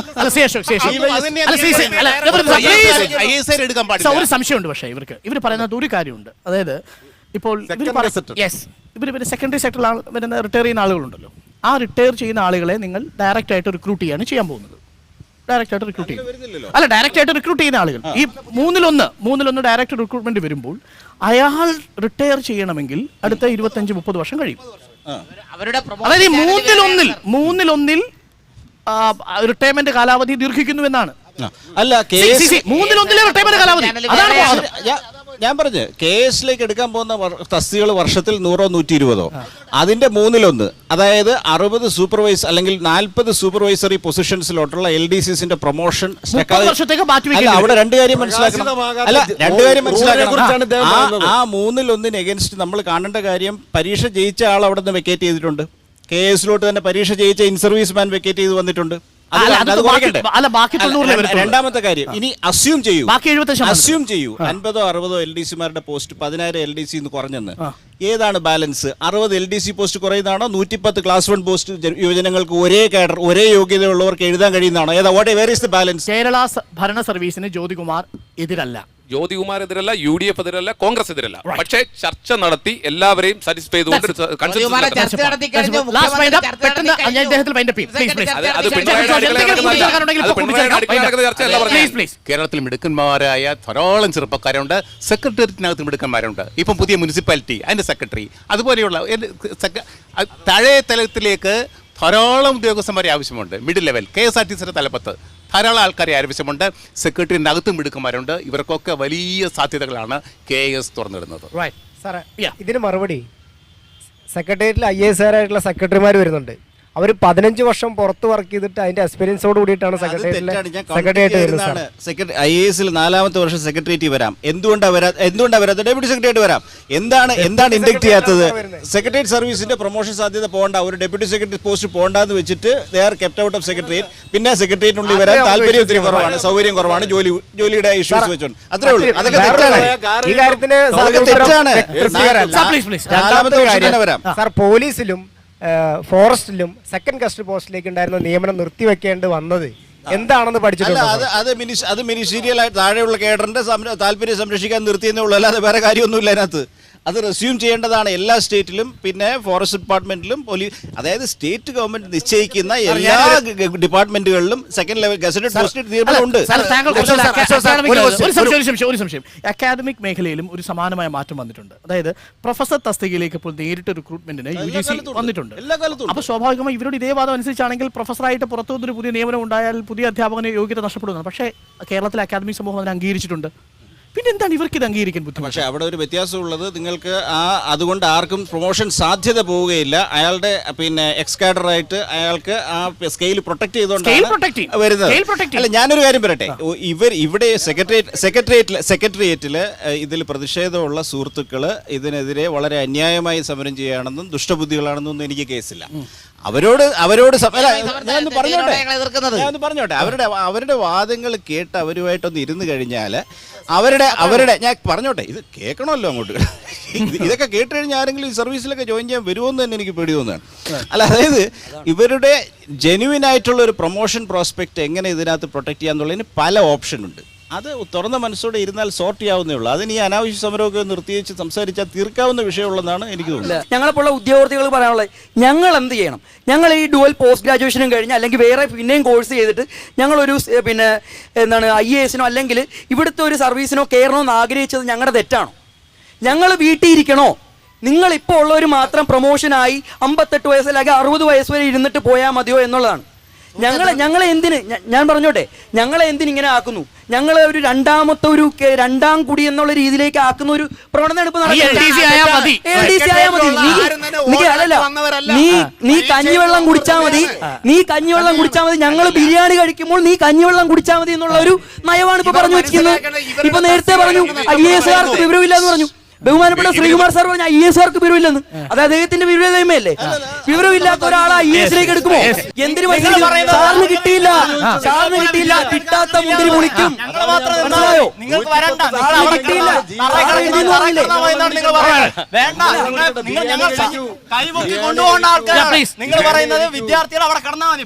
ഒരു സംശയമുണ്ട്. പക്ഷേ ഇവർ പറയുന്നത് ഒരു കാര്യമുണ്ട്. അതായത് ഇപ്പോൾ ഇവർ സെക്കൻഡറി സെക്ടറിൽ വരുന്ന റിട്ടയർ ചെയ്യുന്ന ആളുകളുണ്ടല്ലോ, ആ റിട്ടയർ ചെയ്യുന്ന ആളുകളെ നിങ്ങൾ ഡയറക്റ്റ് ആയിട്ട് റിക്രൂട്ട് ചെയ്യാണ് ചെയ്യാൻ പോകുന്നത്. ഡയറക്റ്റ് ആയിട്ട് റിക്രൂട്ട് ചെയ്യുന്ന ആളുകൾ ഈ 3-1 ഡയറക്റ്റ് റിക്രൂട്ട്മെന്റ് വരുമ്പോൾ അയാൾ റിട്ടയർ ചെയ്യണമെങ്കിൽ അടുത്ത 25-30 വർഷം കഴിയും. അതായത് 3-1 റിട്ടയർമെന്റ് കാലാവധി ദീർഘിക്കുന്നു എന്നാണ്. അല്ല, 3-1 റിട്ടയർമെന്റ് കാലാവധി അതാണ്. ഞാൻ പറഞ്ഞു KSലേക്ക് എടുക്കാൻ പോകുന്ന തസ്തികൾ വർഷത്തിൽ 100-120. അതിന്റെ 3-1, അതായത് 60 സൂപ്പർവൈസ് അല്ലെങ്കിൽ 40 സൂപ്പർവൈസറി പൊസിഷൻസിലോട്ടുള്ള LDCസിന്റെ പ്രൊമോഷൻ. അവിടെ 2 കാര്യം മനസ്സിലാക്കണം. ആ 3-1 എഗൻസ്റ്റ് നമ്മൾ കാണേണ്ട കാര്യം, പരീക്ഷ ജയിച്ച ആൾ അവിടെ നിന്ന് വെക്കേറ്റ് ചെയ്തിട്ടുണ്ട്. KSലോട്ട് തന്നെ പരീക്ഷ ജയിച്ച ഇൻ സർവീസ് മാൻ വെക്കേറ്റ് ചെയ്ത് വന്നിട്ടുണ്ട്. രണ്ടാമത്തെ കാര്യം, ഇനി അസ്യൂം ചെയ്യൂ 50-60 LDCമാരുടെ പോസ്റ്റ് 10,000 LDC കുറഞ്ഞെന്ന്. ഏതാണ് ബാലൻസ്? 60 LDC പോസ്റ്റ് കുറയുന്നതാണോ? 110 ക്ലാസ് 1 പോസ്റ്റ് യുവജനങ്ങൾക്ക് ഒരേ കാഡർ ഒരേ യോഗ്യതയുള്ളവർക്ക് എഴുതാൻ കഴിയുന്നതാണോ? Where is the balance? Kerala ഭരണ സർവീസിന് ജ്യോതികുമാർ എതിരല്ല. ജ്യോതികുമാർ എതിരല്ല, UDF എതിരല്ല, കോൺഗ്രസ് എതിരല്ല. പക്ഷേ ചർച്ച നടത്തി എല്ലാവരെയും സാറ്റിസ്ഫൈ ചെയ്തുകൊണ്ട് ഒരു consensus ജ്യോതികുമാരെ ഉണ്ടാക്കണം. ചർച്ച നടത്തി കഴിഞ്ഞു, Last wind up. മുഖ്യമന്ത്രി പെട്ടെന്ന് ചർച്ച ഞാൻ ഇദ്ദേഹത്തിൽ wind up ചെയ്യും. Please, please. അത് പിണറായിയുടെ അടുക്കളയിൽ നടക്കുന്നതല്ല. അത് പിണറായിയുടെ അടുക്കളയിൽ നടക്കുന്ന ചർച്ചയല്ല Please, പറഞ്ഞത്. please. കേരളത്തിൽ മിടുക്കന്മാരായ ധാരാളം ചെറുപ്പക്കാരുണ്ട്, സെക്രട്ടേറിയറ്റിനകത്ത് മിടുക്കന്മാരുണ്ട്. ഇപ്പം പുതിയ മുനിസിപ്പാലിറ്റി അതിൻ്റെ സെക്രട്ടറി അതുപോലെയുള്ള താഴെ തലത്തിലേക്ക് ധാരാളം ഉദ്യോഗസ്ഥന്മാരെ ആവശ്യമുണ്ട്. മിഡിൽ ലെവൽ KSRTCയുടെ തലപ്പത്ത് ധാരാളം ആൾക്കാരെ ആവശ്യമുണ്ട്. സെക്രട്ടറിനകത്തും മിടുക്കന്മാരുണ്ട്. ഇവർക്കൊക്കെ വലിയ സാധ്യതകളാണ് KS തുറന്നിടുന്നത്. Right. സാറേ Yeah. ഇതിന് മറുപടി സെക്രട്ടേറിയറ്റിൽ IAS ആയിട്ടുള്ള സെക്രട്ടറിമാർ വരുന്നുണ്ട്. അവർ 15 വർഷം പുറത്ത് വർക്ക് ചെയ്തിട്ട് അതിന്റെ എക്സ്പീരിയൻസോട് കൂടിയിട്ടാണ് സെക്രട്ടേറിയറ്റ് വരുന്നത്. IAS-ൽ 4ാമത്തെ വർഷം സെക്രട്ടേറിയറ്റ് വരാം. എന്തുകൊണ്ടാണ് വരാത്തത്? ഡെപ്യൂട്ടി സെക്രട്ടേറിയറ്റ് വരാം. എന്താണ് ഇൻഡക്ട് ചെയ്യാത്തത്? സെക്രട്ടേറിയറ്റ് സർവീസിന്റെ പ്രൊമോഷൻ സാധ്യത പോകണ്ട, ഒരു ഡെപ്യൂട്ടി സെക്രട്ടറി പോസ്റ്റ് പോകണ്ടെന്ന് വെച്ചിട്ട് they are kept out of secretariat. പിന്നെ സെക്രട്ടേറിയറ്റിനുള്ളിൽ വരാൻ താല്പര്യം ഒത്തിരി കുറവാണ്, സൗകര്യം കുറവാണ്, ജോലിയുടെ ഇഷ്യൂസ് വെച്ചോണ്ട്. അത്രേ ഉള്ളൂ. അതൊക്കെ തെറ്റാണ്. ഈ കാര്യത്തിന് തെറ്റാണ്. Please, please. 4ാമത്തെ വർഷം തന്നെ വരാം. സാർ പോലീസിലും ഫോറസ്റ്റിലും സെക്കൻഡ് ഗസ്റ്റ് പോസ്റ്റിലേക്ക് ഉണ്ടായിരുന്ന നിയമനം നിർത്തിവെക്കേണ്ടി വന്നത് എന്താണെന്ന് പഠിച്ചിട്ടുണ്ട്. അത് മിനിസ്റ്റീരിയൽ ആയിട്ട് താഴെയുള്ള കേഡറിന്റെ താല്പര്യം സംരക്ഷിക്കാൻ നിർത്തിയെന്നേ ഉള്ളൂ, അല്ലാതെ വേറെ കാര്യമൊന്നുമില്ല അതിനകത്ത്. അത് റെസ്യൂം ചെയ്യേണ്ടതാണ് എല്ലാ സ്റ്റേറ്റിലും, പിന്നെ ഫോറസ്റ്റ് ഡിപ്പാർട്ട്മെന്റിലും അതായത് സ്റ്റേറ്റ് ഗവൺമെന്റ് നിശ്ചയിക്കുന്ന എല്ലാ ഡിപ്പാർട്ട്മെന്റുകളിലും സെക്കൻഡ് ലെവൽ ഗസറ്റഡ് പോസ്റ്റ് തീരുമാനമുണ്ട്. ഒരു സംശയം. അക്കാദമിക് മേഖലയിലും ഒരു സമാനമായ മാറ്റം വന്നിട്ടുണ്ട്. അതായത് പ്രൊഫസർ തസ്തികയിലേക്ക് ഇപ്പോൾ നേരിട്ട് റിക്രൂട്ട്മെന്റിന് UGC വന്നിട്ടുണ്ട്. അപ്പൊ സ്വാഭാവികമായി ഇവരുടെ ഇതേ വാദം അനുസരിച്ചാണെങ്കിൽ പ്രൊഫസറായിട്ട് പുറത്തുനിന്നൊരു പുതിയ നിയമനം ഉണ്ടായാൽ പുതിയ അധ്യാപകന് യോഗ്യത നഷ്ടപ്പെടുന്നു. പക്ഷേ കേരളത്തിലെ അക്കാദമിക് സമൂഹം അതിനെ അംഗീകരിച്ചിട്ടുണ്ട്. പിന്നെ എന്താണ് ഇവർക്ക് ഇത് അംഗീകരിക്കാൻ ബുദ്ധിമുട്ട്? പക്ഷേ അവിടെ ഒരു വ്യത്യാസമുള്ളത്, നിങ്ങൾക്ക് അതുകൊണ്ട് ആർക്കും പ്രൊമോഷൻ സാധ്യത പോവുകയില്ല. അയാളുടെ പിന്നെ എക്സ്കാഡറായിട്ട് അയാൾക്ക് ആ സ്കെയിൽ പ്രൊട്ടക്ട് ചെയ്തുകൊണ്ടാണ് വരുന്നത്. അല്ല, ഞാനൊരു കാര്യം പറയട്ടെ. ഇവിടെ സെക്രട്ടേറിയറ്റിൽ ഇതിൽ പ്രതിഷേധമുള്ള സുഹൃത്തുക്കൾ ഇതിനെതിരെ വളരെ അന്യായമായി സമരം ചെയ്യുകയാണെന്നും ദുഷ്ടബുദ്ധികളാണെന്നും എനിക്ക് കേസില്ല. അവരോട് ഞാനൊന്ന് പറഞ്ഞോട്ടെ. അവരുടെ വാദങ്ങൾ കേട്ട് അവരുമായിട്ടൊന്ന് ഇരുന്ന് കഴിഞ്ഞാൽ അവരുടെ ഞാൻ പറഞ്ഞോട്ടെ, ഇത് കേൾക്കണമല്ലോ അങ്ങോട്ട്. ഇതൊക്കെ കേട്ട് കഴിഞ്ഞാൽ ആരെങ്കിലും ഈ സർവീസിലൊക്കെ ജോയിൻ ചെയ്യാൻ വരുമോന്ന് തന്നെ എനിക്ക് പേടി തോന്നുകയാണ്. അല്ല, അതായത് ഇവരുടെ ജെന്യുവിൻ ആയിട്ടുള്ള ഒരു പ്രൊമോഷൻ പ്രോസ്പെക്റ്റ് എങ്ങനെ ഇതിനകത്ത് പ്രൊട്ടക്ട് ചെയ്യാന്നുള്ളതിന് പല ഓപ്ഷൻ ഉണ്ട്. അത് തുറന്ന മനസ്സോടെ ഇരുന്നാൽ സോർട്ട് ചെയ്യാവുന്നേ ഉള്ളൂ. അതിന് ഈ അനാവശ്യ സമരമൊക്കെ നിർത്തിവെച്ച് സംസാരിച്ചാൽ തീർക്കാവുന്ന വിഷയമുള്ളതാണ് എനിക്ക് തോന്നുന്നത്. ഞങ്ങളെപ്പോലുള്ള ഉദ്യോഗാർത്ഥികൾ പറയാനുള്ളത്, ഞങ്ങൾ എന്ത് ചെയ്യണം? ഞങ്ങൾ ഈ ഡുവൽ പോസ്റ്റ് ഗ്രാജുവേഷനും കഴിഞ്ഞ് അല്ലെങ്കിൽ വേറെ പിന്നെയും കോഴ്സ് ചെയ്തിട്ട് ഞങ്ങളൊരു IAS-നോ അല്ലെങ്കിൽ ഇവിടുത്തെ ഒരു സർവീസിനോ കയറണമെന്ന് ആഗ്രഹിച്ചത് ഞങ്ങളുടെ തെറ്റാണോ? ഞങ്ങൾ വീട്ടിൽ ഇരിക്കണോ? നിങ്ങളിപ്പോൾ ഉള്ളവർ മാത്രം പ്രൊമോഷനായി 58 വയസ്സ് അല്ലെങ്കിൽ 60 വയസ്സ് വരെ ഇരുന്നിട്ട് പോയാൽ മതിയോ എന്നുള്ളതാണ്. ഞങ്ങളെ എന്തിന്, ഞാൻ പറഞ്ഞോട്ടെ, ഞങ്ങളെ എന്തിനിങ്ങനെ ആക്കുന്നു? ഞങ്ങളെ ഒരു രണ്ടാം കുടി എന്നുള്ള രീതിയിലേക്ക് ആക്കുന്ന ഒരു പ്രവണതയാണ് ഇപ്പൊ നടക്കുന്നത്. നീ കഞ്ഞിവെള്ളം കുടിച്ചാൽ മതി, ഞങ്ങൾ ബിരിയാണി കഴിക്കുമ്പോൾ നീ കഞ്ഞിവെള്ളം കുടിച്ചാൽ മതി എന്നുള്ള ഒരു നയമാണ് ഇപ്പൊ പറഞ്ഞു വെച്ചിരിക്കുന്നത്. ഇപ്പൊ നേരത്തെ പറഞ്ഞു IAS-കാർക്ക് വിവരമില്ല എന്ന് പറഞ്ഞു. ബഹുമാനപ്പെട്ട ശ്രീകുമാർ സാർ പറഞ്ഞ IAS-കാർക്ക് വിവരമില്ലെന്ന്. അത് അദ്ദേഹത്തിന്റെ വിവരമില്ലായ്മയല്ലേ? വിവരമില്ലാത്ത ഒരാളെ IAS-ലേക്ക് എടുക്കുമോ? എന്തിനു സാറിന് കിട്ടിയില്ല, കിട്ടാത്ത മുന്തിരി പൊളിക്കും. മനസ്സിലായോ? നിങ്ങൾ പറയുന്നത് വിദ്യാർത്ഥികൾ അവിടെ കിടന്നാൽ മതി,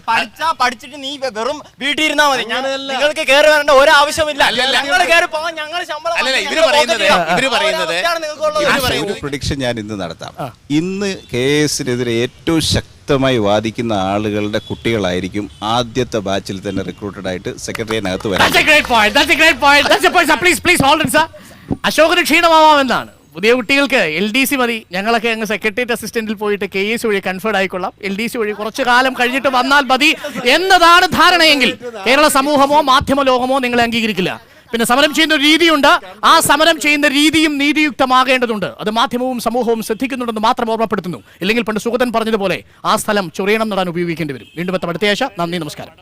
പഠിച്ചിട്ട് നീ വെറും വീട്ടിൽ ഇരുന്നാൽ മതി, നിങ്ങൾക്ക് കയറി വരേണ്ട ഒരു ആവശ്യമില്ല, ഞങ്ങൾ കയറി പോകാൻ ഞങ്ങൾ ശമ്പളം. ഇവര് പറയുന്നത് ഒരു പ്രഡിക്ഷൻ ഞാൻ ഇന്ന് നടത്താം. ഇന്ന് KS-നെതിരെ ഏറ്റവും ശക്തമായി വാദിക്കുന്ന ആളുകളുടെ കുട്ടികളായിരിക്കും ആദ്യത്തെ ബാച്ചിൽ തന്നെ റിക്രൂട്ടഡ് ആയിട്ട് സെക്രട്ടറിയറ്റിനകത്ത് വരാൻ. അശോകന് ക്ഷീണമാവാമെന്നാണ്. പുതിയ കുട്ടികൾക്ക് LDC മതി, ഞങ്ങളൊക്കെ അങ്ങ് സെക്രട്ടേറിയറ്റ് അസിസ്റ്റന്റിൽ പോയിട്ട് KS വഴി കൺഫേർഡ് ആയിക്കൊള്ളാം, LDC വഴി കുറച്ചു കാലം കഴിഞ്ഞിട്ട് വന്നാൽ മതി എന്നതാണ് ധാരണയെങ്കിൽ കേരള സമൂഹമോ മാധ്യമ ലോകമോ നിങ്ങളെ അംഗീകരിക്കില്ല. പിന്നെ സമരം ചെയ്യുന്ന ഒരു രീതിയുണ്ട്. ആ സമരം ചെയ്യുന്ന രീതിയും നീതിയുക്തമാകേണ്ടതുണ്ട്. അത് മാധ്യമവും സമൂഹവും ശ്രദ്ധിക്കുന്നുണ്ടെന്ന് മാത്രം ഓർമ്മപ്പെടുത്തുന്നു. ഇല്ലെങ്കിൽ പണ്ട് സുഗതൻ പറഞ്ഞതുപോലെ ആ സ്ഥലം ചൊറിയണം നടാൻ ഉപയോഗിക്കേണ്ടി വരും. വീണ്ടും അടുത്ത ആഴ്ച. നന്ദി, നമസ്കാരം.